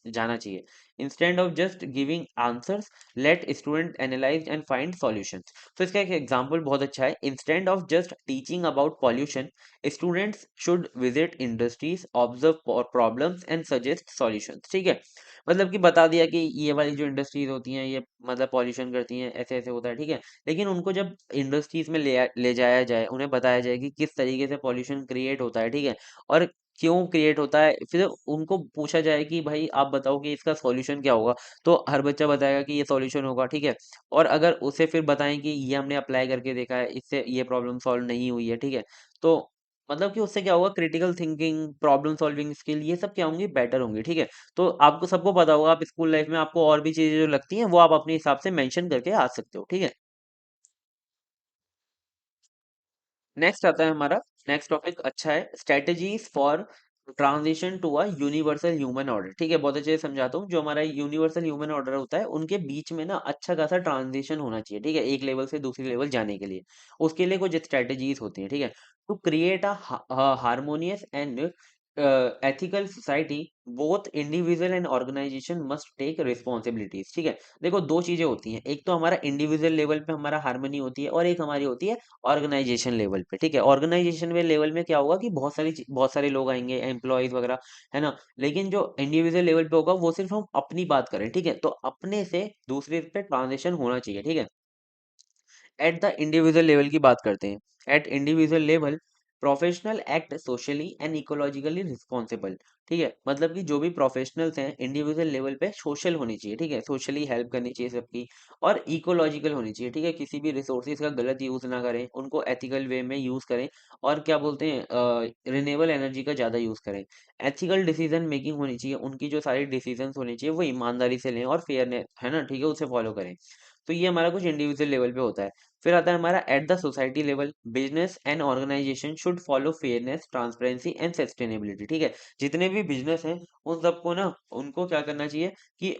जाना चाहिए। Instead of just giving answers, let student analyze and find solutions. तो इसका एक एग्जांपल बहुत अच्छा है, instead of just teaching about pollution, students should visit industries, observe problems and suggest solutions, ठीक है। मतलब कि बता दिया कि ये वाली जो इंडस्ट्रीज होती हैं ये मतलब पॉल्यूशन करती हैं, ऐसे ऐसे होता है, ठीक है। लेकिन उनको जब इंडस्ट्रीज में ले जाया जाए, उन्हें बताया जाए कि किस तरीके से पॉल्यूशन क्रिएट होता है, ठीक है, और क्यों क्रिएट होता है, फिर उनको पूछा जाए कि भाई आप बताओ कि इसका सॉल्यूशन क्या होगा, तो हर बच्चा बताएगा कि ये सॉल्यूशन होगा, ठीक है। और अगर उसे फिर बताएं कि ये हमने अप्लाई करके देखा है, इससे ये प्रॉब्लम सॉल्व नहीं हुई है, ठीक है, तो मतलब कि उससे क्या होगा, critical thinking, problem solving skill, ये सब क्या होंगी, बेटर होंगी, ठीक है। तो आपको सबको पता होगा, आप स्कूल लाइफ में आपको और भी चीजें जो लगती हैं वो आप अपने हिसाब से मेंशन करके आ सकते हो, ठीक है। नेक्स्ट आता है हमारा, नेक्स्ट टॉपिक अच्छा है, strategies for transition to a universal human order, ठीक है। बहुत अच्छे से समझाता हूँ, जो हमारा यूनिवर्सल ह्यूमन ऑर्डर होता है उनके बीच में ना अच्छा खासा ट्रांजिशन होना चाहिए, ठीक है, एक लेवल से दूसरी लेवल जाने के लिए। उसके लिए कुछ स्ट्रेटेजीज होती हैं, ठीक है। To create a harmonious and ethical society, both individual and organization must take responsibilities, ठीक है। देखो दो चीजें होती हैं, एक तो हमारा इंडिविजुअल लेवल पे हमारा हार्मनी होती है, और एक हमारी होती है ऑर्गेनाइजेशन लेवल पे, ठीक है। ऑर्गेनाइजेशन में लेवल में क्या होगा कि बहुत सारे लोग आएंगे, एम्प्लॉयज वगैरह, है ना। लेकिन जो इंडिविजुअल लेवल पे होगा वो सिर्फ हम अपनी बात करें, ठीक है, तो अपने से दूसरे पे ट्रांजिशन होना चाहिए, ठीक है। एट द इंडिविजुअल लेवल की बात करते हैं। Eight individual level, professional act socially and ecologically responsible, ठीक है, मतलब कि जो भी प्रोफेशनल्स हैं इंडिविजुअल लेवल पे सोशल होनी चाहिए, ठीक है, सोशली हेल्प करनी चाहिए सबकी, और इकोलॉजिकल होनी चाहिए, ठीक है, किसी भी रिसोर्सेज का गलत यूज ना करें, उनको एथिकल वे में यूज करें, और क्या बोलते हैं, रिन्यूएबल एनर्जी का ज्यादा यूज करें। एथिकल डिसीजन मेकिंग होनी चाहिए, उनकी जो सारी डिसीजन होनी चाहिए वो ईमानदारी से लें, और फेयरनेस, है ना, ठीक है, उसे फॉलो करें। तो ये हमारा कुछ इंडिविजुअल लेवल पे होता है। फिर आता है हमारा at the society level, business and organization should follow fairness, transparency and sustainability, ठीक है। जितने भी बिजनेस हैं उन सबको ना, उनको क्या करना चाहिए कि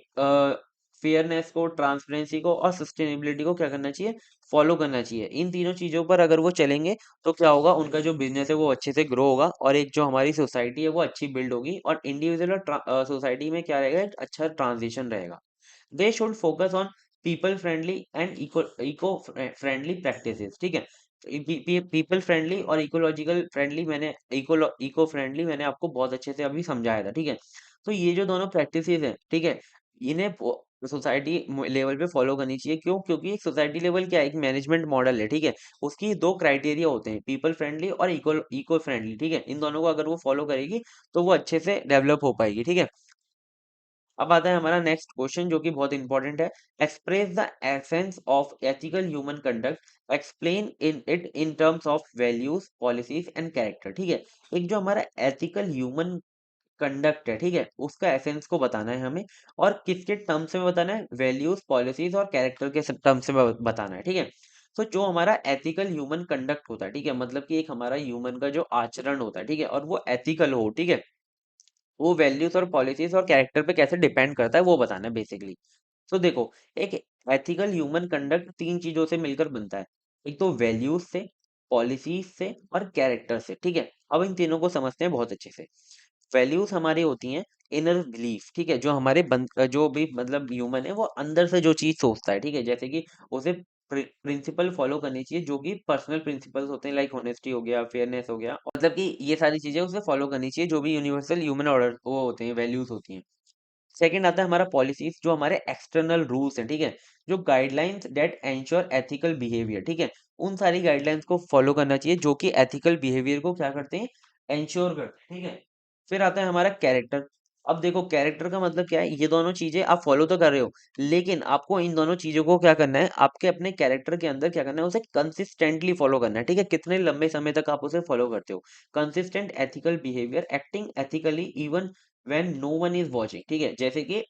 फेयरनेस को, ट्रांसपेरेंसी को और सस्टेनेबिलिटी को क्या करना चाहिए, फॉलो करना चाहिए। इन तीनों चीजों पर अगर वो चलेंगे तो क्या होगा, उनका जो बिजनेस है वो अच्छे से ग्रो होगा, और एक जो हमारी सोसाइटी है वो अच्छी बिल्ड होगी, और इंडिविजुअल और सोसाइटी में क्या रहेगा, एक अच्छा ट्रांजिशन रहेगा। They should focus on people friendly and eco friendly practices, ठीक है। पीपल फ्रेंडली और इकोलॉजिकल फ्रेंडली, मैंने इको फ्रेंडली मैंने आपको बहुत अच्छे से अभी समझाया था, ठीक है। तो ये जो दोनों प्रैक्टिसेस हैं, ठीक है, इन्हें सोसाइटी लेवल पे फॉलो करनी चाहिए, क्यों, क्योंकि एक सोसाइटी लेवल क्या है, एक मैनेजमेंट मॉडल है, ठीक है। उसकी दो क्राइटेरिया होते हैं, पीपल फ्रेंडली और इको फ्रेंडली, ठीक है। इन दोनों को अगर वो फॉलो करेगी तो वो अच्छे से डेवलप हो पाएगी, ठीक है। अब आता है हमारा नेक्स्ट क्वेश्चन, जो कि बहुत इंपॉर्टेंट है। Express the essence of ethical human conduct, explain in it in terms of values, policies and character, ठीक है। एक जो हमारा एथिकल ह्यूमन कंडक्ट है, ठीक है, उसका एसेंस को बताना है हमें, और किसके टर्म्स में बताना है, वैल्यूज, पॉलिसीज और कैरेक्टर के टर्म्स में बताना है, ठीक है। तो जो हमारा एथिकल ह्यूमन कंडक्ट होता है, ठीक है, मतलब कि एक हमारा ह्यूमन का जो आचरण होता है, ठीक है, और वो एथिकल हो, ठीक है, वो वैल्यूज और पॉलिसीज और कैरेक्टर पे कैसे डिपेंड करता है वो बताना है बेसिकली। तो देखो, एक एथिकल ह्यूमन कंडक्ट तीन चीजों से मिलकर बनता है। एक तो वैल्यूज से, पॉलिसीज से और कैरेक्टर से, ठीक है। अब इन तीनों को समझते हैं बहुत अच्छे से। वैल्यूज हमारी होती हैं इनर बिलीफ, ठीक है, जो हमारे जो भी मतलब ह्यूमन है वो अंदर से जो चीज सोचता है, ठीक है, जैसे कि उसे प्रिंसिपल फॉलो करनी चाहिए जो कि पर्सनल प्रिंसिपल्स होते हैं, लाइक होनेस्टी हो गया, फेयरनेस हो गया, मतलब कि ये सारी चीजें उसे फॉलो करनी चाहिए जो भी यूनिवर्सल ह्यूमन ऑर्डर वो होते हैं, वैल्यूज होती हैं। सेकंड आता है हमारा पॉलिसीज, जो हमारे एक्सटर्नल रूल्स हैं, ठीक है, जो guidelines that ensure ethical behaviour, ठीक है, उन सारी गाइडलाइंस को फॉलो करना चाहिए जो कि एथिकल बिहेवियर को क्या करते हैं, एंश्योर करते हैं, ठीक है। फिर आता है हमारा कैरेक्टर। अब देखो, कैरेक्टर का मतलब क्या है, ये दोनों चीजें आप फॉलो तो कर रहे हो, लेकिन आपको इन दोनों चीजों को क्या करना है, आपके अपने कैरेक्टर के अंदर क्या करना है, उसे कंसिस्टेंटली फॉलो करना है, ठीक है, कितने लंबे समय तक आप उसे फॉलो करते हो। Consistent ethical behaviour, acting ethically even when no one is watching, ठीक है, जैसे कि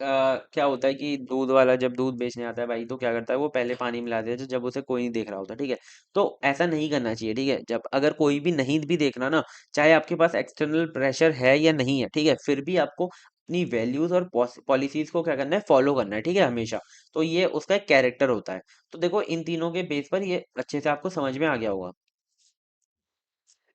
क्या होता है कि दूध वाला जब दूध बेचने आता है भाई, तो क्या करता है, वो पहले पानी मिला देता है जब उसे कोई नहीं देख रहा होता, ठीक है। तो ऐसा नहीं करना चाहिए, ठीक है, जब अगर कोई भी नहीं भी देख रहा ना, चाहे आपके पास एक्सटर्नल प्रेशर है या नहीं है, ठीक है, फिर भी आपको अपनी वैल्यूज और पॉलिसीज को क्या करना है, फॉलो करना है, ठीक है, हमेशा। तो ये उसका एक कैरेक्टर होता है। तो देखो, इन तीनों के बेस पर ये अच्छे से आपको समझ में आ गया होगा।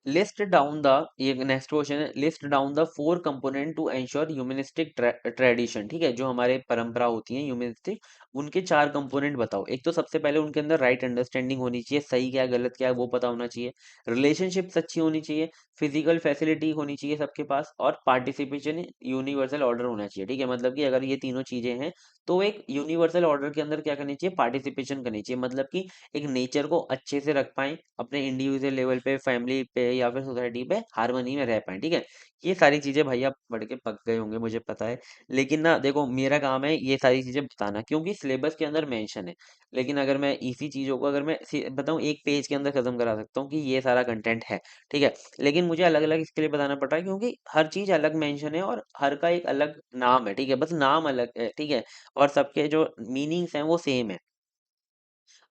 लिस्ट डाउन द, ये नेक्स्ट क्वेश्चन है, list down the four component to ensure humanistic tradition, ठीक है, जो हमारे परंपरा होती है ह्यूमनिस्टिक, उनके चार कंपोनेंट बताओ। एक तो सबसे पहले उनके अंदर राइट अंडरस्टैंडिंग होनी चाहिए, सही क्या है गलत क्या है वो पता होना चाहिए। रिलेशनशिप्स अच्छी होनी चाहिए। फिजिकल फैसिलिटी होनी चाहिए सबके पास, और पार्टिसिपेशन यूनिवर्सल ऑर्डर होना चाहिए, ठीक है, मतलब कि अगर ये तीनों चीजें हैं तो एक यूनिवर्सल ऑर्डर के अंदर क्या करनी चाहिए, पार्टिसिपेशन करनी चाहिए, मतलब कि एक नेचर को अच्छे से रख पाएँ, अपने इंडिविजुअल लेवल पे, फैमिली पे या फिर सोसाइटी पे हार्मनी में रह पाएँ, ठीक है? ये सारी चीज़ें भाई आप पढ़ के पक गए होंगे मुझे पता है। लेकिन ना देखो, मेरा काम है ये सारी चीज़ें बताना, क्योंकि सिलेबस के अंदर मेंशन है। लेकिन अगर मैं इसी चीज़ों को अगर मैं बताऊँ एक पेज के अंदर खत्म करा सकता हूँ कि ये सारा कंटेंट है, ठीक है? लेकिन मुझे अलग-अलग इसके लिए बताना पड़ रहा है, क्योंकि हर चीज़ अलग मेंशन है और हर का एक अलग नाम है, ठीक है? बस नाम अलग है, ठीक है? और सबके जो मीनिंग्स हैं वो सेम है।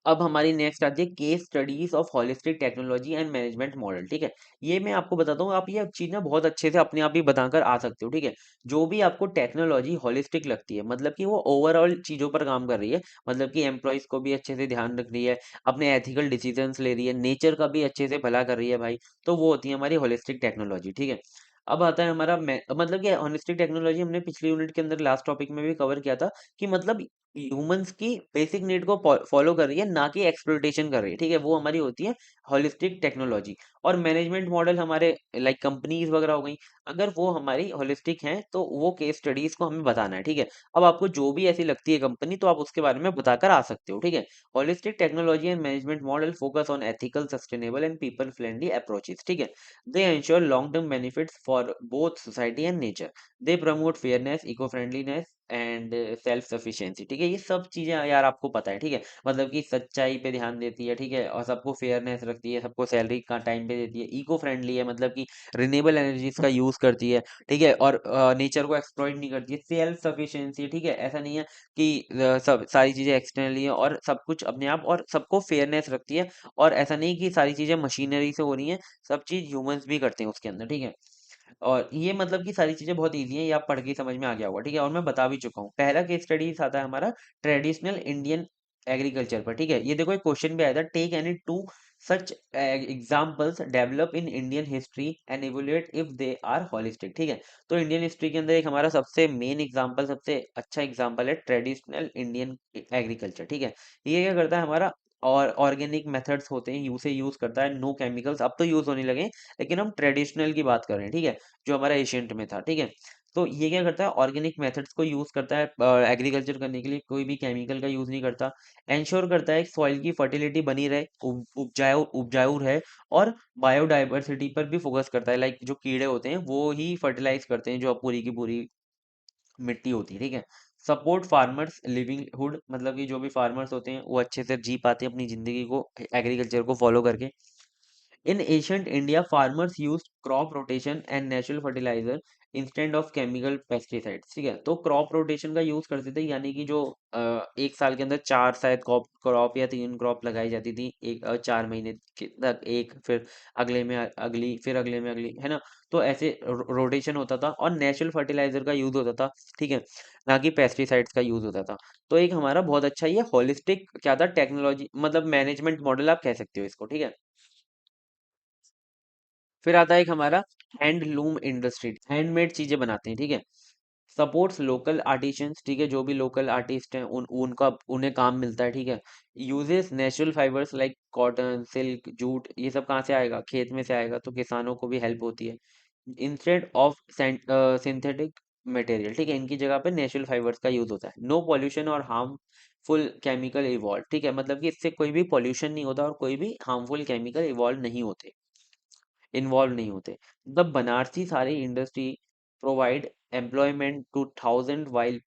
अब हमारी नेक्स्ट आती है case studies of holistic technology and management model, ठीक है। ये मैं आपको बताता हूँ, आप ये चीज ना बहुत अच्छे से अपने आप ही बताकर आ सकते हो, ठीक है। जो भी आपको टेक्नोलॉजी होलिस्टिक लगती है, मतलब कि वो ओवरऑल चीजों पर काम कर रही है, मतलब कि एम्प्लॉयज को भी अच्छे से ध्यान रख रही है, अपने एथिकल डिसीजंस ले रही है, नेचर का भी अच्छे से भला कर रही है भाई, तो वो होती है हमारी होलिस्टिक टेक्नोलॉजी, ठीक है। अब आता है हमारा मतलब कि होलिस्टिक टेक्नोलॉजी हमने पिछली यूनिट के अंदर लास्ट टॉपिक में भी कवर किया था, कि मतलब ह्यूमंस की बेसिक नीड को फॉलो कर रही है, ना कि एक्सप्लॉइटेशन कर रही है, ठीक है, वो हमारी होती है होलिस्टिक टेक्नोलॉजी। और मैनेजमेंट मॉडल हमारे लाइक कंपनीज वगैरह हो गई, अगर वो हमारी होलिस्टिक हैं तो वो केस स्टडीज को हमें बताना है, ठीक है। अब आपको जो भी ऐसी लगती है कंपनी, तो आप उसके बारे में बताकर आ सकते हो, ठीक है। Holistic technology and management model focus on ethical, sustainable and people friendly approaches, ठीक है। They ensure long term benefits for both society and nature. They promote fairness, eco friendliness and self sufficiency, ठीक है। ये सब चीजें यार आपको पता है, ठीक है, मतलब कि सच्चाई पे ध्यान देती है, ठीक है, और सबको फेयरनेस रखती है, सबको सैलरी का टाइम पे देती है, इको फ्रेंडली है, मतलब कि रिन्यूएबल एनर्जीज का यूज करती है, ठीक है, और नेचर को एक्सप्लॉइट नहीं करती है, सेल्फ सफिशिएंसी, ठीक है, ऐसा नहीं है कि सब सारी चीजें एक्सटर्नली है और सब कुछ अपने आप, और सबको फेयरनेस रखती है, और ऐसा नहीं कि सारी चीजें मशीनरी से हो रही हैं, सब चीज ह्यूमंस भी करते हैं उसके अंदर, ठीक है। और ये मतलब कि सारी चीजें बहुत इजी हैं, ये आप पढ़ के ही समझ में आ गया होगा, ठीक है, और मैं बता भी चुका हूँ। पहला केस स्टडी आता है हमारा ट्रेडिशनल इंडियन एग्रीकल्चर पर, ठीक है। ये देखो एक क्वेश्चन भी आया था, take any two such examples develop in Indian history and evaluate if they are holistic, ठीक है। तो इंडियन हिस्ट्री के अंदर एक हमारा सबसे मेन एग्जाम्पल, सबसे अच्छा एग्जाम्पल है ट्रेडिशनल इंडियन एग्रीकल्चर, ठीक है। ये क्या करता है हमारा, और ऑर्गेनिक मेथड्स होते हैं, उसे यूज करता है, नो केमिकल्स, अब तो यूज होने लगे हैं, लेकिन हम ट्रेडिशनल की बात कर रहे हैं, ठीक है, जो हमारा एशियंट में था, ठीक है। तो ये क्या करता है, ऑर्गेनिक मेथड्स को यूज करता है एग्रीकल्चर करने के लिए, कोई भी केमिकल का यूज नहीं करता। इंश्योर करता है सॉइल की फर्टिलिटी बनी रहे, उपजाऊ उपजाऊ रहे, और बायोडाइवर्सिटी पर भी फोकस करता है, लाइक जो कीड़े होते हैं वो ही फर्टिलाइज करते हैं जो पूरी की पूरी मिट्टी होती है, ठीक है। सपोर्ट फार्मर्स लिविंगहुड, मतलब कि जो भी फार्मर्स होते हैं वो अच्छे से जी पाते हैं अपनी जिंदगी को एग्रीकल्चर को फॉलो करके। In ancient India farmers use crop rotation and natural fertilizer instead of chemical pesticides. ठीक है, तो क्रॉप रोटेशन का यूज करते थे, यानी कि जो एक साल के अंदर चार शायद क्रॉप क्रॉप या तीन क्रॉप लगाई जाती थी, एक 4 महीने तक एक, फिर अगले में अगली, फिर अगले में अगली, है ना। तो ऐसे रोटेशन होता था और नेचुरल फर्टिलाइजर का यूज होता था। ठीक है, ना कि पेस्टिसाइड्स का यूज होता था। तो एक हमारा बहुत अच्छा ये होलिस्टिक क्या था, टेक्नोलॉजी मतलब मैनेजमेंट मॉडल आप कह सकते हो इसको। ठीक है, फिर आता है एक हमारा हैंडलूम इंडस्ट्री, हैंडमेड चीजें बनाते हैं। ठीक है, सपोर्ट्स लोकल आर्टिशंस। ठीक है, जो भी लोकल आर्टिस्ट हैं उनका उन्हें काम मिलता है। ठीक है, uses natural fibres like cotton, silk, jute, ये सब कहाँ से आएगा, खेत में से आएगा, तो किसानों को भी हेल्प होती है इंस्टेड ऑफ सिंथेटिक मटेरियल। ठीक है, इनकी जगह पे नेचुरल फाइबर्स का यूज होता है। नो पॉल्यूशन और हार्मफुल केमिकल इवॉल्व। ठीक है, मतलब कि इससे कोई भी पॉल्यूशन नहीं होता और कोई भी हार्मफुल केमिकल इवॉल्व नहीं होते, इन्वॉल्व नहीं होते। The Banarasi sari industry provide employment two thousand while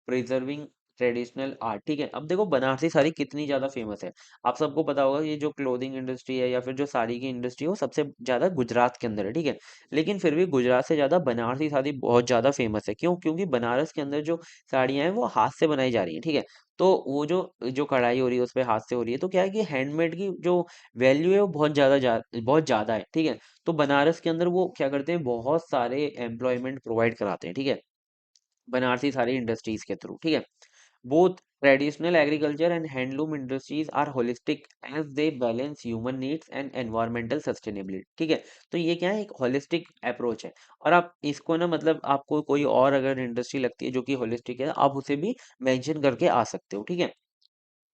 preserving traditional art. ठीक है, अब देखो बनारसी साड़ी कितनी ज्यादा फेमस है। आप सबको पता होगा ये जो क्लोथिंग इंडस्ट्री है या फिर जो साड़ी की इंडस्ट्री है वो सबसे ज्यादा गुजरात के अंदर है। ठीक है, लेकिन फिर भी गुजरात से ज्यादा बनारसी साड़ी बहुत ज्यादा फेमस है। क्यों? क्योंकि बनारस के अंदर जो साड़ियां हैं वो हाथ से बनाई जा रही है। ठीक है, तो वो जो जो कढ़ाई हो रही है उस पे हाथ से हो रही है, तो क्या है कि हैंडमेड की जो वैल्यू है वो बहुत ज्यादा है। ठीक है, तो बनारस के अंदर वो क्या करते हैं, बहुत सारे एम्प्लॉयमेंट प्रोवाइड कराते हैं। ठीक है, बनारसी सारी इंडस्ट्रीज के थ्रू। ठीक है, both traditional agriculture and handloom industries are holistic as they balance human needs and environmental sustainability. ठीक है, तो ये क्या है, एक होलिस्टिक अप्रोच है। और आप इसको ना, मतलब आपको कोई और अगर इंडस्ट्री लगती है जो कि होलिस्टिक है, आप उसे भी मेंशन करके आ सकते हो। ठीक है,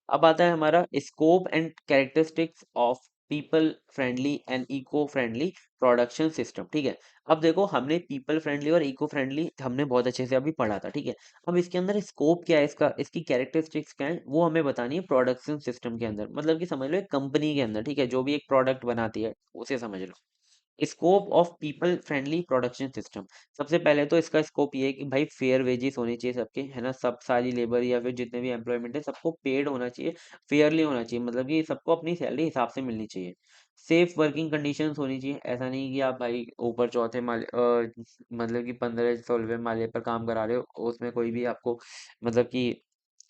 अब आता है हमारा scope and characteristics of people friendly and eco friendly production system. ठीक है, अब देखो हमने पीपल फ्रेंडली और इको फ्रेंडली हमने बहुत अच्छे से अभी पढ़ा था। ठीक है, अब इसके अंदर स्कोप क्या है, इसका इसकी कैरेक्टरिस्टिक्स क्या है, वो हमें बतानी है प्रोडक्शन सिस्टम के अंदर, मतलब कि समझ लो एक कंपनी के अंदर। ठीक है, जो भी एक प्रोडक्ट बनाती है उसे समझ लो। Scope of people friendly production system, सबसे पहले तो इसका स्कोप ये है कि भाई फेयर वेजेस होने चाहिए सबके, है ना। सब सारी लेबर या फिर जितने भी एम्प्लॉयमेंट है सबको पेड होना चाहिए, फेयरली होना चाहिए, मतलब कि सबको अपनी सैलरी हिसाब से मिलनी चाहिए। सेफ वर्किंग कंडीशंस होनी चाहिए, ऐसा नहीं कि आप भाई ऊपर चौथे माले मतलब कि 15 16वें माले पर काम करा रहे हो, उसमें कोई भी आपको मतलब कि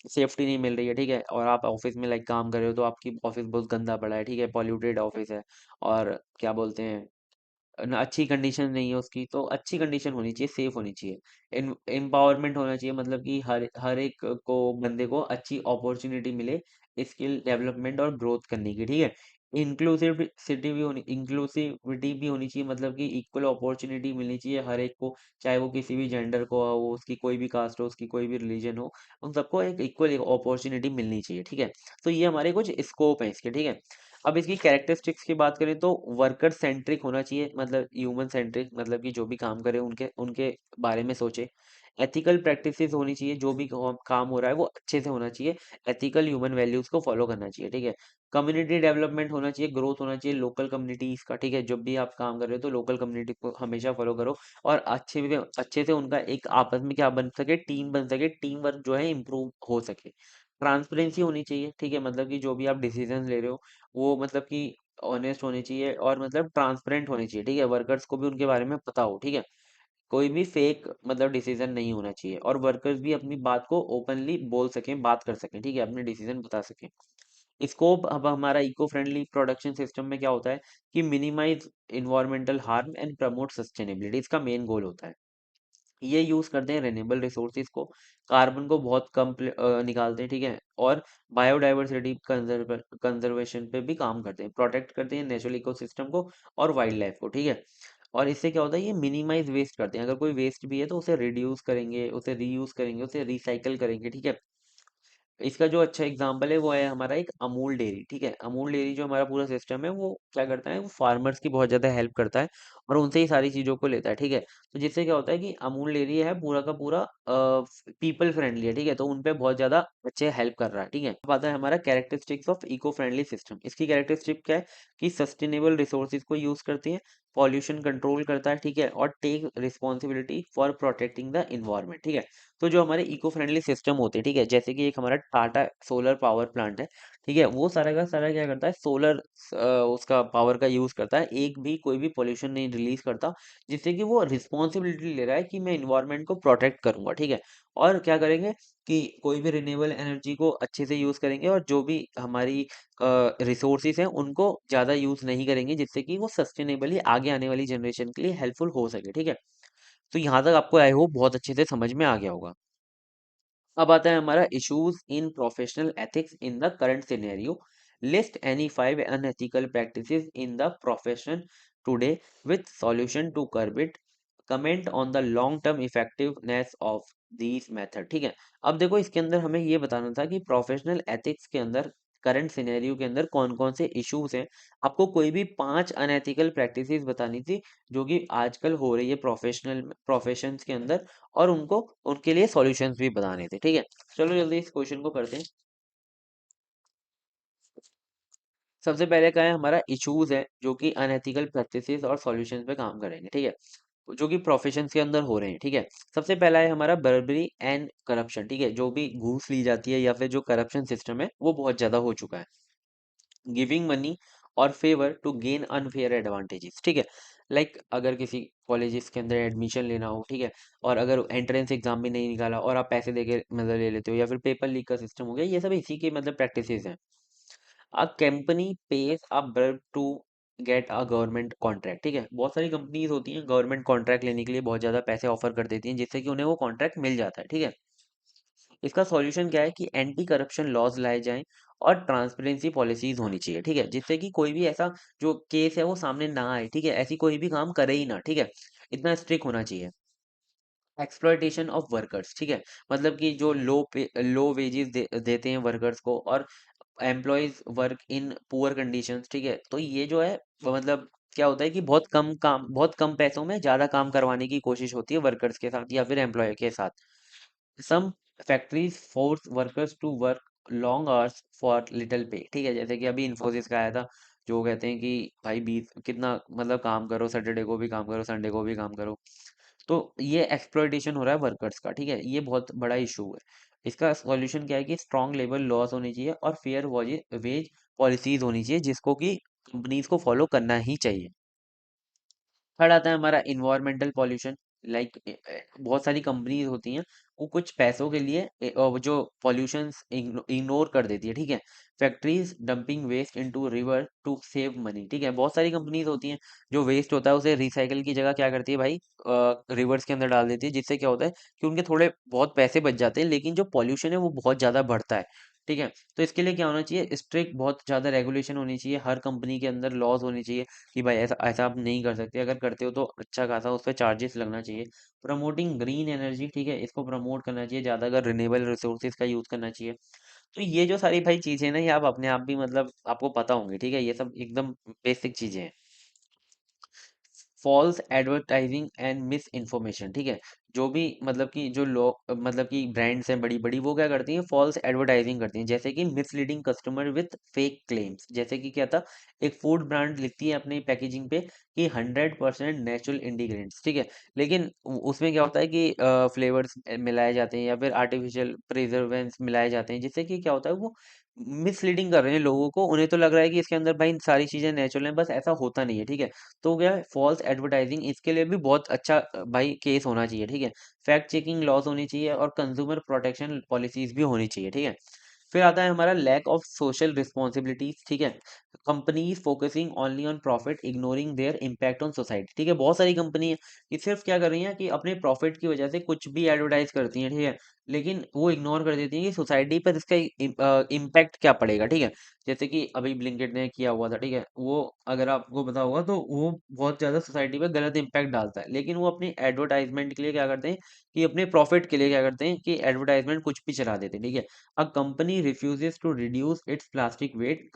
सेफ्टी नहीं मिल रही है। ठीक है, और आप ऑफिस में लाइक काम कर रहे हो तो आपकी ऑफिस बहुत गंदा पड़ा है। ठीक है, पॉल्यूटेड ऑफिस है, और क्या बोलते हैं ना, अच्छी कंडीशन नहीं है उसकी, तो अच्छी कंडीशन होनी चाहिए, सेफ होनी चाहिए। एम्पावरमेंट होना चाहिए, मतलब कि हर हर एक को बंदे को अच्छी अपॉर्चुनिटी मिले स्किल डेवलपमेंट और ग्रोथ करने की। ठीक है, इंक्लूसिविटी भी होनी चाहिए, मतलब कि इक्वल अपॉर्चुनिटी मिलनी चाहिए हर एक को, चाहे वो किसी भी जेंडर को हो, उसकी कोई भी कास्ट हो, उसकी कोई भी रिलीजन हो, उन सबको एक इक्वल अपॉर्चुनिटी मिलनी चाहिए। ठीक है, तो ये हमारे कुछ स्कोप है इसके। ठीक है, अब इसकी कैरेक्टरिस्टिक्स की बात करें तो वर्कर सेंट्रिक होना चाहिए, मतलब ह्यूमन सेंट्रिक, मतलब कि जो भी काम करे उनके उनके बारे में सोचे। एथिकल प्रैक्टिसेस होनी चाहिए, जो भी काम हो रहा है वो अच्छे से होना चाहिए, एथिकल ह्यूमन वैल्यूज को फॉलो करना चाहिए। ठीक है, कम्युनिटी डेवलपमेंट होना चाहिए, ग्रोथ होना चाहिए लोकल कम्युनिटीज का। ठीक है, जब भी आप काम कर रहे हो तो लोकल कम्युनिटी को हमेशा फॉलो करो, और अच्छे से उनका एक आपस में क्या बन सके, टीम बन सके, टीम वर्क जो है इम्प्रूव हो सके। ट्रांसपेरेंसी होनी चाहिए। ठीक है, मतलब कि जो भी आप डिसीजन ले रहे हो वो मतलब कि ऑनेस्ट होने चाहिए और मतलब ट्रांसपेरेंट होने चाहिए। ठीक है, वर्कर्स को भी उनके बारे में पता हो। ठीक है, कोई भी फेक मतलब डिसीजन नहीं होना चाहिए, और वर्कर्स भी अपनी बात को ओपनली बोल सकें, बात कर सकें। ठीक है, अपने डिसीजन बता सकें। स्कोप अब हमारा इको फ्रेंडली प्रोडक्शन सिस्टम में क्या होता है कि minimize environmental harm and promote sustainability, इसका मेन गोल होता है। ये यूज करते हैं रेन्यूएबल रिसोर्सेज को, कार्बन को बहुत कम निकालते हैं। ठीक है, और बायोडाइवर्सिटी कंजर्वेशन पे भी काम करते हैं, प्रोटेक्ट करते हैं नेचुरल इकोसिस्टम को और वाइल्ड लाइफ को। ठीक है, और इससे क्या होता है, ये मिनिमाइज वेस्ट करते हैं, अगर कोई वेस्ट भी है तो उसे रिड्यूस करेंगे, उसे रीयूज करेंगे, उसे रिसाइकल करेंगे। ठीक है, इसका जो अच्छा एग्जांपल है वो है हमारा एक अमूल डेयरी। ठीक है, अमूल डेयरी जो हमारा पूरा सिस्टम है वो क्या करता है, वो फार्मर्स की बहुत ज्यादा हेल्प करता है, और उनसे ही सारी चीजों को लेता है, ठीक है। तो जिससे क्या होता है कि अमूल डेयरी है पूरा का पूरा पीपल फ्रेंडली है, ठीक है, तो उनपे बहुत ज्यादा अच्छे हेल्प कर रहा है, ठीक है। अब आता है हमारा characteristics of eco friendly system. इसकी कैरेक्टरिस्टिक क्या है कि सस्टेनेबल रिसोर्सेज को यूज करती है, पॉल्यूशन कंट्रोल करता है, ठीक है, और take responsibility for protecting the environment, ठीक है। तो जो हमारे इको फ्रेंडली सिस्टम होते हैं, ठीक है, जैसे कि एक हमारा टाटा सोलर पावर प्लांट है, ठीक है, वो सारा का सारा क्या करता है, सोलर उसका पावर का यूज करता है, एक भी कोई भी पोल्यूशन नहीं रिलीज करता, जिससे कि वो रिस्पॉन्सिबिलिटी ले रहा है कि मैं इन्वायरमेंट को प्रोटेक्ट करूंगा, ठीक है। और क्या करेंगे कि कोई भी रिन्यूएबल एनर्जी को अच्छे से यूज करेंगे, और जो भी हमारी रिसोर्सेज हैं उनको ज़्यादा यूज़ नहीं करेंगे, जिससे कि वो सस्टेनेबली आगे आने वाली जनरेशन के लिए हेल्पफुल हो सके, ठीक है। तो यहाँ तक आपको आई होप बहुत अच्छे से समझ में आ गया होगा। अब आता है हमारा issues in professional ethics in the current scenario. List any 5 unethical practices in the profession today with solution to curb it. Comment on the long term effectiveness of these method, ठीक है। अब देखो इसके अंदर हमें ये बताना था कि प्रोफेशनल एथिक्स के अंदर करंट सिनेरियो के अंदर कौन कौन से इश्यूज हैं। आपको कोई भी 5 अनएथिकल प्रैक्टिसेस बतानी थी जो कि आजकल हो रही है प्रोफेशनल प्रोफेशंस के अंदर, और उनको उनके लिए सॉल्यूशंस भी बताने थे, ठीक है। चलो जल्दी इस क्वेश्चन को करते हैं। सबसे पहले क्या है हमारा इश्यूज है जो कि अनएथिकल प्रैक्टिसेस और सॉल्यूशंस पे काम करेंगे, ठीक है, जो कि प्रोफेशंस के अंदर हो रहे हैं, ठीक है। सबसे पहला है हमारा बर्बरी एंड करप्शन, ठीक है, जो भी घूस ली जाती है या फिर जो करप्शन सिस्टम है वो बहुत ज्यादा हो चुका है। गिविंग मनी और favour to gain unfair advantages, ठीक है। लाइक अगर किसी कॉलेजेस के अंदर एडमिशन लेना हो, ठीक है, और अगर एंट्रेंस एग्जाम भी नहीं निकाला और आप पैसे देके मतलब ले लेते हो, या फिर पेपर लीक का सिस्टम हो गया, ये सब इसी के मतलब प्रैक्टिसेस हैं। A company pays a bribe to get a government contract, ठीक है, बहुत सारी कंपनीज होती हैं गवर्नमेंट कॉन्ट्रैक्ट लेने के लिए बहुत ज्यादा पैसे ऑफर कर देती हैं, जिससे कि उन्हें वो कॉन्ट्रैक्ट मिल जाता है, ठीक है। इसका सॉल्यूशन क्या है कि एंटी करप्शन लॉज लाए जाएं और ट्रांसपेरेंसी पॉलिसीज होनी चाहिए, ठीक है, जिससे कि कोई भी ऐसा जो केस है वो सामने ना आए, ठीक है, ऐसी कोई भी काम करे ही ना, ठीक है, इतना स्ट्रिक्ट होना चाहिए। एक्सप्लॉयटेशन ऑफ वर्कर्स, ठीक है, मतलब कि जो लो वेजेस देते हैं वर्कर्स को, और employees work in poor conditions, ठीक है, तो ये जो है वो मतलब क्या होता है कि बहुत कम पैसों में ज्यादा काम करवाने की कोशिश होती है वर्कर्स के साथ या फिर एम्प्लॉय के साथ। Some factories force workers to work long hours for little pay, ठीक है, जैसे कि अभी इन्फोसिस का आया था, जो कहते हैं कि भाई 20 कितना मतलब काम करो, सैटरडे को भी काम करो, संडे को भी काम करो। तो ये एक्सप्लॉइटेशन हो रहा है वर्कर्स का, ठीक है, ये बहुत बड़ा इशू है। इसका सॉल्यूशन क्या है कि स्ट्रॉन्ग लेबर लॉस होनी चाहिए और फेयर वेज पॉलिसीज होनी चाहिए, जिसको कि कंपनीज को फॉलो करना ही चाहिए। थर्ड आता है हमारा इन्वायरमेंटल पॉल्यूशन। लाइक बहुत सारी कंपनीज होती हैं, वो कुछ पैसों के लिए वो जो पॉल्यूशंस इग्नोर कर देती है, ठीक है। Factories dumping waste into river to save money, ठीक है, बहुत सारी कंपनीज होती हैं जो वेस्ट होता है उसे रिसाइकल की जगह क्या करती है भाई, रिवर्स के अंदर डाल देती है, जिससे क्या होता है कि उनके थोड़े बहुत पैसे बच जाते हैं, लेकिन जो पॉल्यूशन है वो बहुत ज्यादा बढ़ता है, ठीक है। तो इसके लिए क्या होना चाहिए, स्ट्रिक्ट बहुत ज्यादा रेगुलेशन होनी चाहिए, हर कंपनी के अंदर लॉज होनी चाहिए कि भाई ऐसा ऐसा आप नहीं कर सकते, अगर करते हो तो अच्छा खासा उस पर चार्जेस लगना चाहिए। प्रमोटिंग ग्रीन एनर्जी, ठीक है, इसको प्रमोट करना चाहिए ज़्यादा, अगर रिन्यूएबल रिसोर्सेज का यूज़ करना चाहिए। तो ये जो सारी भाई चीज़ें ना, ये आप अपने आप भी मतलब आपको पता होंगी, ठीक है, ये सब एकदम बेसिक चीज़ें हैं। False advertising and misinformation, ठीक है, जो भी मतलब कि जो लोग मतलब कि ब्रांड्स हैं बड़ी बड़ी, वो क्या करती हैं, फॉल्स एडवर्टाइजिंग करती हैं, जैसे कि misleading customer with fake claims. जैसे कि क्या था, एक फूड ब्रांड लिखती है अपनी पैकेजिंग पे कि 100% नेचुरल इंग्रेडिएंट्स, ठीक है, लेकिन उसमें क्या होता है कि फ्लेवर्स मिलाए जाते हैं या फिर आर्टिफिशियल प्रिजर्वेंट्स मिलाए जाते हैं, जिससे कि क्या होता है वो मिसलीडिंग कर रहे हैं लोगों को, उन्हें तो लग रहा है कि इसके अंदर भाई सारी चीजें नेचुरल हैं, बस ऐसा होता नहीं है, ठीक है। तो क्या है फॉल्स एडवर्टाइजिंग, इसके लिए भी बहुत अच्छा भाई केस होना चाहिए, ठीक है। फैक्ट चेकिंग लॉज होनी चाहिए और कंज्यूमर प्रोटेक्शन पॉलिसीज भी होनी चाहिए, ठीक है। फिर आता है हमारा लैक ऑफ सोशल रिस्पॉन्सिबिलिटीज, ठीक है, companies focusing only on profit ignoring their impact on society, ठीक है, बहुत सारी कंपनी है ये सिर्फ क्या कर रही है कि अपने प्रॉफिट की वजह से कुछ भी एडवर्टाइज करती हैं, ठीक है, लेकिन वो इग्नोर कर देती है कि सोसाइटी पर इसका इम्पैक्ट क्या पड़ेगा, ठीक है। जैसे कि अभी ब्लिंकिट ने किया हुआ था, ठीक है, वो अगर आपको पता होगा तो वो बहुत ज्यादा सोसाइटी पे गलत इम्पैक्ट डालता है, लेकिन वो अपनी एडवर्टाइजमेंट के लिए क्या करते हैं कि अपने प्रॉफिट के लिए क्या करते हैं कि एडवर्टाइजमेंट कुछ भी चला देते हैं, ठीक है। A company refuses to reduce its plastic waste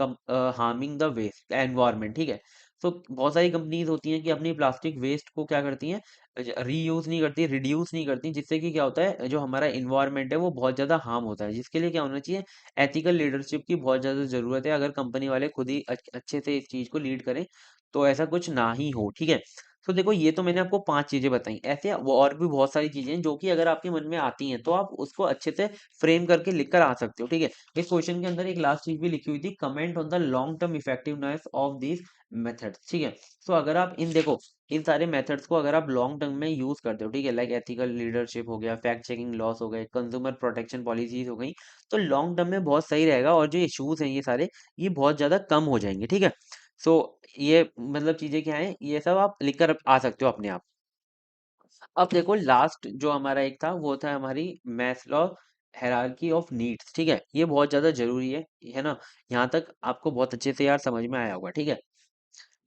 harming the waste environment, ठीक है, सो बहुत सारी कंपनीज होती हैं कि अपनी प्लास्टिक वेस्ट को क्या करती हैं, रीयूज नहीं करती, रिड्यूस नहीं करती, जिससे कि क्या होता है, जो हमारा इन्वायरमेंट है वो बहुत ज्यादा हार्म होता है, जिसके लिए क्या होना चाहिए, एथिकल लीडरशिप की बहुत ज्यादा जरूरत है। अगर कंपनी वाले खुद ही अच्छे से इस चीज को लीड करें तो ऐसा कुछ ना ही हो, ठीक है। तो देखो ये तो मैंने आपको 5 चीजें बताई, ऐसे वो और भी बहुत सारी चीजें हैं जो कि अगर आपके मन में आती हैं तो आप उसको अच्छे से फ्रेम करके लिख कर आ सकते हो, ठीक है। इस क्वेश्चन के अंदर एक लास्ट चीज भी लिखी हुई थी, comment on the long term effectiveness of this methods, ठीक है। सो अगर आप इन देखो इन सारे मेथड्स को अगर आप लॉन्ग टर्म में यूज करते हो, ठीक है, लाइक एथिकल लीडरशिप हो गया, फैक्ट चेकिंग लॉस हो गए, कंज्यूमर प्रोटेक्शन पॉलिसीज हो गई, तो लॉन्ग टर्म में बहुत सही रहेगा और जो इश्यूज हैं ये सारे, ये बहुत ज्यादा कम हो जाएंगे, ठीक है। सो ये मतलब चीजें क्या है, ये सब आप लिख कर आ सकते हो अपने आप। अब देखो लास्ट जो हमारा एक था वो था हमारी मैस्लो हायरार्की ऑफ नीड्स, ठीक है, ये बहुत ज्यादा जरूरी है ना। यहाँ तक आपको बहुत अच्छे से यार समझ में आया होगा, ठीक है।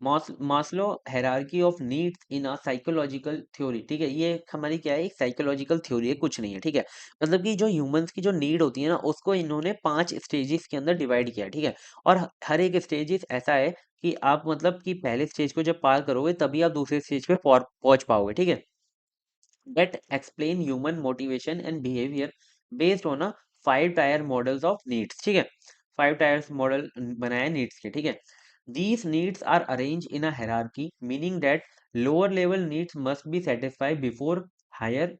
Maslow hierarchy of needs in a psychological theory, ठीक है, ये हमारी क्या है, एक साइकोलॉजिकल थ्योरी है, कुछ नहीं है, ठीक है। मतलब कि जो ह्यूमंस की जो नीड होती है ना उसको इन्होंने 5 स्टेजेस के अंदर डिवाइड किया है, ठीक है। और हर एक स्टेजेस ऐसा है कि आप मतलब कि पहले स्टेज को जब पार करोगे तभी आप दूसरे स्टेज पे पहुंच पाओगे, ठीक है। that explain human motivation and behavior based on a 5 tier models of needs, ठीक है। 5 tiers मॉडल बनाया नीड्स के, ठीक है। These needs are arranged in a hierarchy meaning that lower level needs must be satisfied before higher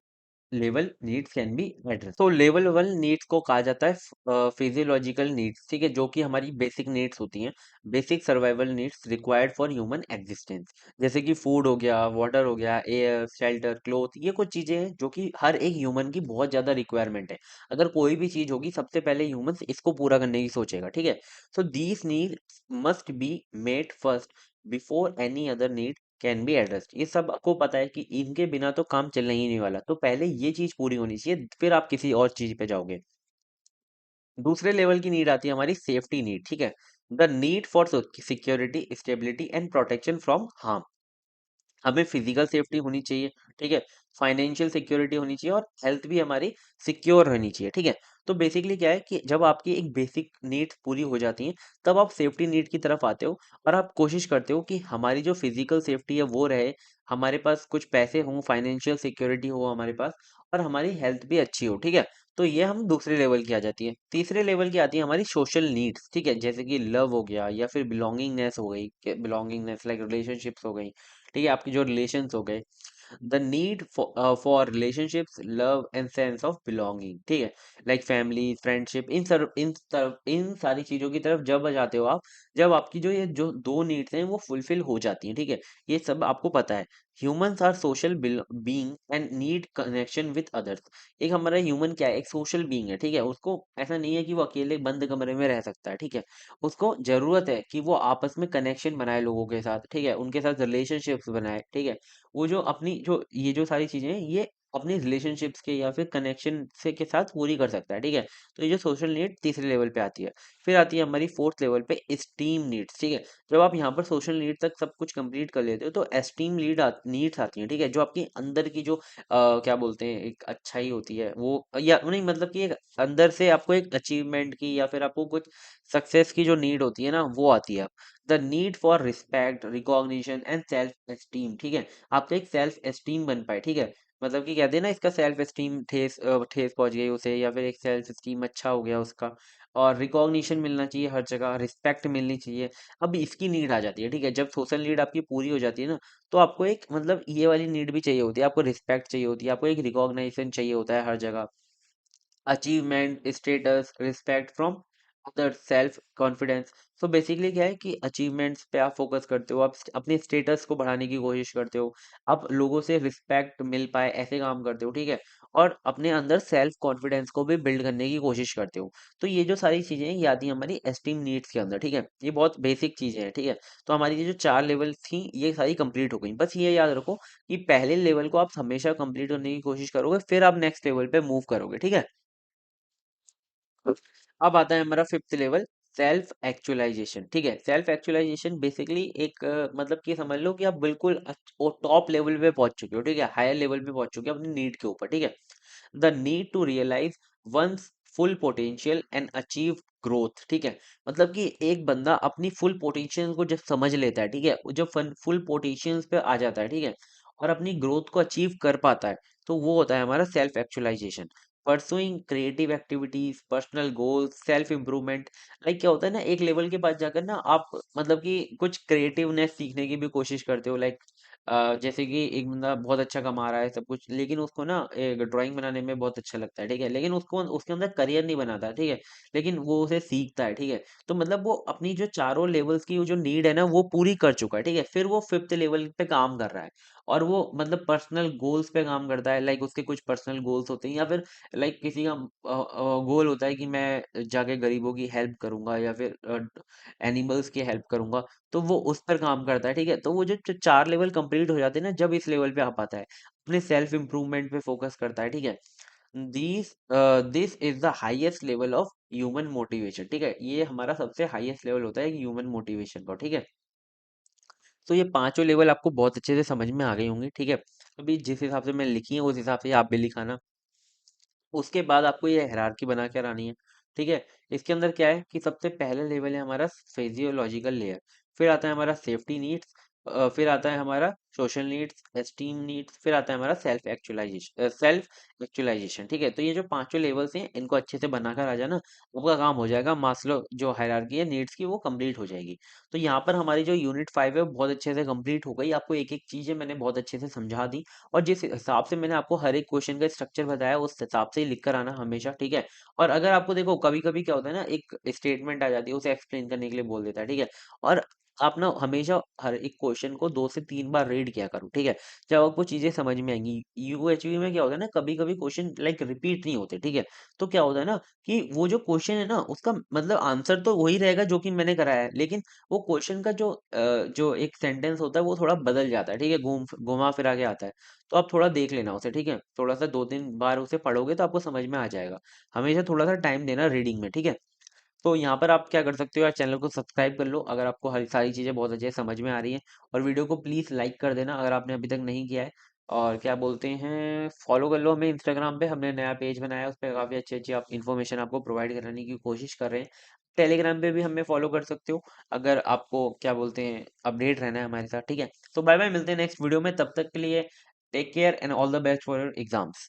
level needs can be address. तो level one needs को कहा जाता है फिजियोलॉजिकल नीड्स, ठीक है, जो कि हमारी बेसिक नीड्स होती हैं, basic survival needs required for human existence, जैसे कि फूड हो गया, वाटर हो गया, एयर, शेल्टर, क्लोथ, ये कुछ चीजें हैं जो कि हर एक ह्यूमन की बहुत ज्यादा रिक्वायरमेंट है। अगर कोई भी चीज होगी सबसे पहले ह्यूमन इसको पूरा करने की सोचेगा, ठीक है। So these needs must be met first before any other need can be addressed. ये सब आपको पता है कि इनके बिना तो काम चलने ही नहीं वाला, तो पहले ये चीज पूरी होनी चाहिए फिर आप किसी और चीज पे जाओगे। दूसरे लेवल की नीड आती है हमारी सेफ्टी नीड, ठीक है, the need for security, stability and protection from harm. हमें फिजिकल सेफ्टी होनी चाहिए, ठीक है, फाइनेंशियल सिक्योरिटी होनी चाहिए और हेल्थ भी हमारी सिक्योर होनी चाहिए, ठीक है। तो बेसिकली क्या है कि जब आपकी एक बेसिक नीड्स पूरी हो जाती हैं तब आप सेफ्टी नीड की तरफ आते हो और आप कोशिश करते हो कि हमारी जो फिजिकल सेफ्टी है वो रहे, हमारे पास कुछ पैसे हों, फाइनेंशियल सिक्योरिटी हो हमारे पास, और हमारी हेल्थ भी अच्छी हो, ठीक है। तो ये हम दूसरे लेवल की आ जाती है। तीसरे लेवल की आती है हमारी सोशल नीड्स, ठीक है, जैसे कि लव हो गया या फिर बिलोंगिंगनेस हो गई, बिलोंगिंगनेस लाइक रिलेशनशिप्स हो गई, ठीक है, आपके जो रिलेशंस हो गए, the need for relationships, love and sense of belonging, ठीक है, लाइक फैमिली, फ्रेंडशिप, इन सारी चीजों की तरफ जब आ जाते हो आप, जब आपकी जो ये जो दो नीड्स हैं वो फुलफिल हो जाती हैं, ठीक है। ये सब आपको पता है। Humans are social being and need connection with others. एक हमारा ह्यूमन क्या है, एक सोशल बीइंग है, ठीक है, उसको ऐसा नहीं है कि वो अकेले बंद कमरे में रह सकता है, ठीक है। उसको जरूरत है कि वो आपस में कनेक्शन बनाए लोगों के साथ, ठीक है, उनके साथ रिलेशनशिप्स बनाए, ठीक है। वो जो अपनी जो ये जो सारी चीजें हैं ये अपनी रिलेशनशिप्स के या फिर कनेक्शन से के साथ पूरी कर सकता है, ठीक है। तो ये जो सोशल नीड तीसरे लेवल पे आती है। फिर आती है हमारी फोर्थ लेवल पे स्टीम नीड्स, ठीक है। जब आप यहाँ पर सोशल नीड तक सब कुछ कंप्लीट कर लेते हो तो एस्टीम नीड्स आती हैं, ठीक है, जो आपकी अंदर की जो क्या बोलते हैं एक अच्छाई होती है वो, या नहीं मतलब कि एक अंदर से आपको एक अचीवमेंट की या फिर आपको कुछ सक्सेस की जो नीड होती है ना वो आती है। The need for respect, recognition and self esteem, ठीक है, आपका एक सेल्फ एस्टीम बन पाए, ठीक है। मतलब कि कहते हैं ना इसका सेल्फ एस्टीम ठेस पहुंच गई उसे, या फिर एक सेल्फ एस्टीम अच्छा हो गया उसका, और रिकॉग्निशन मिलना चाहिए हर जगह, रिस्पेक्ट मिलनी चाहिए। अब इसकी नीड आ जाती है, ठीक है, जब सोशल नीड आपकी पूरी हो जाती है ना तो आपको एक मतलब ये वाली नीड भी चाहिए होती है, आपको रिस्पेक्ट चाहिए होती है, आपको एक रिकॉग्निशन चाहिए होता है हर जगह, achievement, status, respect from other, self confidence. So basically क्या है कि अचीवमेंट्स पे आप फोकस करते हो, आप अपने स्टेटस को बढ़ाने की कोशिश करते हो, आप लोगों से रिस्पेक्ट मिल पाए ऐसे काम करते हो, ठीक है, और अपने अंदर सेल्फ कॉन्फिडेंस को भी बिल्ड करने की कोशिश करते हो। तो ये जो सारी चीजें हैं ये आती हैं हमारी एस्टीम नीड्स के अंदर, ठीक है, ये बहुत बेसिक चीजें हैं, ठीक है। तो हमारी ये जो 4 लेवल थी ये सारी कंप्लीट हो गई। बस ये याद रखो कि पहले लेवल को आप हमेशा कंप्लीट करने की कोशिश करोगे फिर आप नेक्स्ट लेवल पे मूव करोगे, ठीक है। अब आता है हमारा फिफ्थ लेवल, सेल्फ एक्चुअलाइजेशन, ठीक है। सेल्फ एक्चुअलाइजेशन बेसिकली एक मतलब कि समझ लो कि आप बिल्कुल टॉप लेवल पे पहुंच चुके हो, ठीक है, हायर लेवल पे पहुंच चुके हो अपनी नीड के ऊपर, ठीक है। The need to realize one's full potential and achieve growth, ठीक है। मतलब कि एक बंदा अपनी फुल पोटेंशियल को जब समझ लेता है, ठीक है, वो जब फुल पोटेंशियल पे आ जाता है, ठीक है, और अपनी ग्रोथ को अचीव कर पाता है, तो वो होता है हमारा self actualization. Pursuing creative activities, personal goals, self improvement. Like क्या होता है ना, एक लेवल के बाद जाकर ना आप मतलब कि कुछ क्रिएटिवनेस सीखने की भी कोशिश करते हो। लाइक जैसे कि एक बंदा बहुत अच्छा कमा रहा है सब कुछ, लेकिन उसको ना एक ड्राइंग बनाने में बहुत अच्छा लगता है, ठीक है, लेकिन उसको उसके अंदर करियर नहीं बनाता, ठीक है, लेकिन वो उसे सीखता है, ठीक है। तो मतलब वो अपनी जो चारों लेवल्स की वो जो नीड है ना वो पूरी कर चुका है, ठीक है, फिर वो फिफ्थ लेवल पे काम कर रहा है, और वो मतलब पर्सनल गोल्स पे काम करता है। लाइक उसके कुछ पर्सनल गोल्स होते हैं, या फिर लाइक किसी का गोल होता है कि मैं जाके गरीबों की हेल्प करूंगा, या फिर एनिमल्स की हेल्प करूंगा, तो वो उस पर काम करता है, ठीक है। तो वो जो चार लेवल कंप्लीट हो जाते हैं ना, जब इस लेवल पे आ पाता है, अपने सेल्फ इम्प्रूवमेंट पे फोकस करता है, ठीक है। This this is the highest level of human motivation, ठीक है, ये हमारा सबसे हाईएस्ट लेवल होता है ह्यूमन मोटिवेशन का, ठीक है। तो ये पांचों लेवल आपको बहुत अच्छे से समझ में आ गई होंगी, ठीक है। अभी जिस हिसाब से मैं लिखी है उस हिसाब से आप भी लिखाना। उसके बाद आपको ये हायरार्की बना के आनी है, ठीक है। इसके अंदर क्या है कि सबसे पहला लेवल है हमारा फिजियोलॉजिकल लेयर, फिर आता है हमारा सेफ्टी नीड्स, फिर आता है हमारा सोशल नीड्स, एस्टीम नीड्स, फिर आता है हमारा सेल्फ एक्चुअलाइजेशन, ठीक है। तो ये जो पांचों लेवल्स हैं इनको अच्छे से बनाकर आ जाना, आपका काम हो जाएगा। मास्लो जो हायरार्की है नीड्स की वो कंप्लीट हो जाएगी। तो यहाँ पर हमारी जो यूनिट 5 है वो बहुत अच्छे से कंप्लीट हो गई। आपको एक एक चीजें मैंने बहुत अच्छे से समझा दी, और जिस हिसाब से मैंने आपको हर एक क्वेश्चन का स्ट्रक्चर बताया उस हिसाब से ही लिख कर आना हमेशा, ठीक है। और अगर आपको देखो कभी कभी क्या होता है ना, एक स्टेटमेंट आ जाती है उसे एक्सप्लेन करने के लिए बोल देता है, ठीक है। और आप ना हमेशा हर एक क्वेश्चन को 2 से 3 बार रीड किया करो, ठीक है, जब आपको चीजें समझ में आएंगी। यूएचवी में क्या होता है ना, कभी कभी क्वेश्चन लाइक रिपीट नहीं होते, ठीक है। तो क्या होता है ना कि वो जो क्वेश्चन है ना उसका मतलब आंसर तो वही रहेगा जो कि मैंने कराया है, लेकिन वो क्वेश्चन का जो एक सेंटेंस होता है वो थोड़ा बदल जाता है, ठीक है, घुमा फिरा के आता है। तो आप थोड़ा देख लेना उसे, ठीक है, थोड़ा सा 2 3 बार उसे पढ़ोगे तो आपको समझ में आ जाएगा। हमेशा थोड़ा सा टाइम देना रीडिंग में, ठीक है। तो यहाँ पर आप क्या कर सकते हो यार, चैनल को सब्सक्राइब कर लो अगर आपको हर सारी चीज़ें बहुत अच्छे से समझ में आ रही हैं, और वीडियो को प्लीज़ लाइक कर देना अगर आपने अभी तक नहीं किया है। और क्या बोलते हैं, फॉलो कर लो हमें इंस्टाग्राम पे, हमने नया पेज बनाया है, उस पर काफ़ी अच्छी अच्छी आप इन्फॉर्मेशन आपको प्रोवाइड कराने की कोशिश कर रहे हैं। टेलीग्राम पे भी हमें फॉलो कर सकते हो अगर आपको क्या बोलते हैं अपडेट रहना है हमारे साथ, ठीक है। तो बाय बाय, मिलते हैं नेक्स्ट वीडियो में, तब तक के लिए take care and all the best for your exams.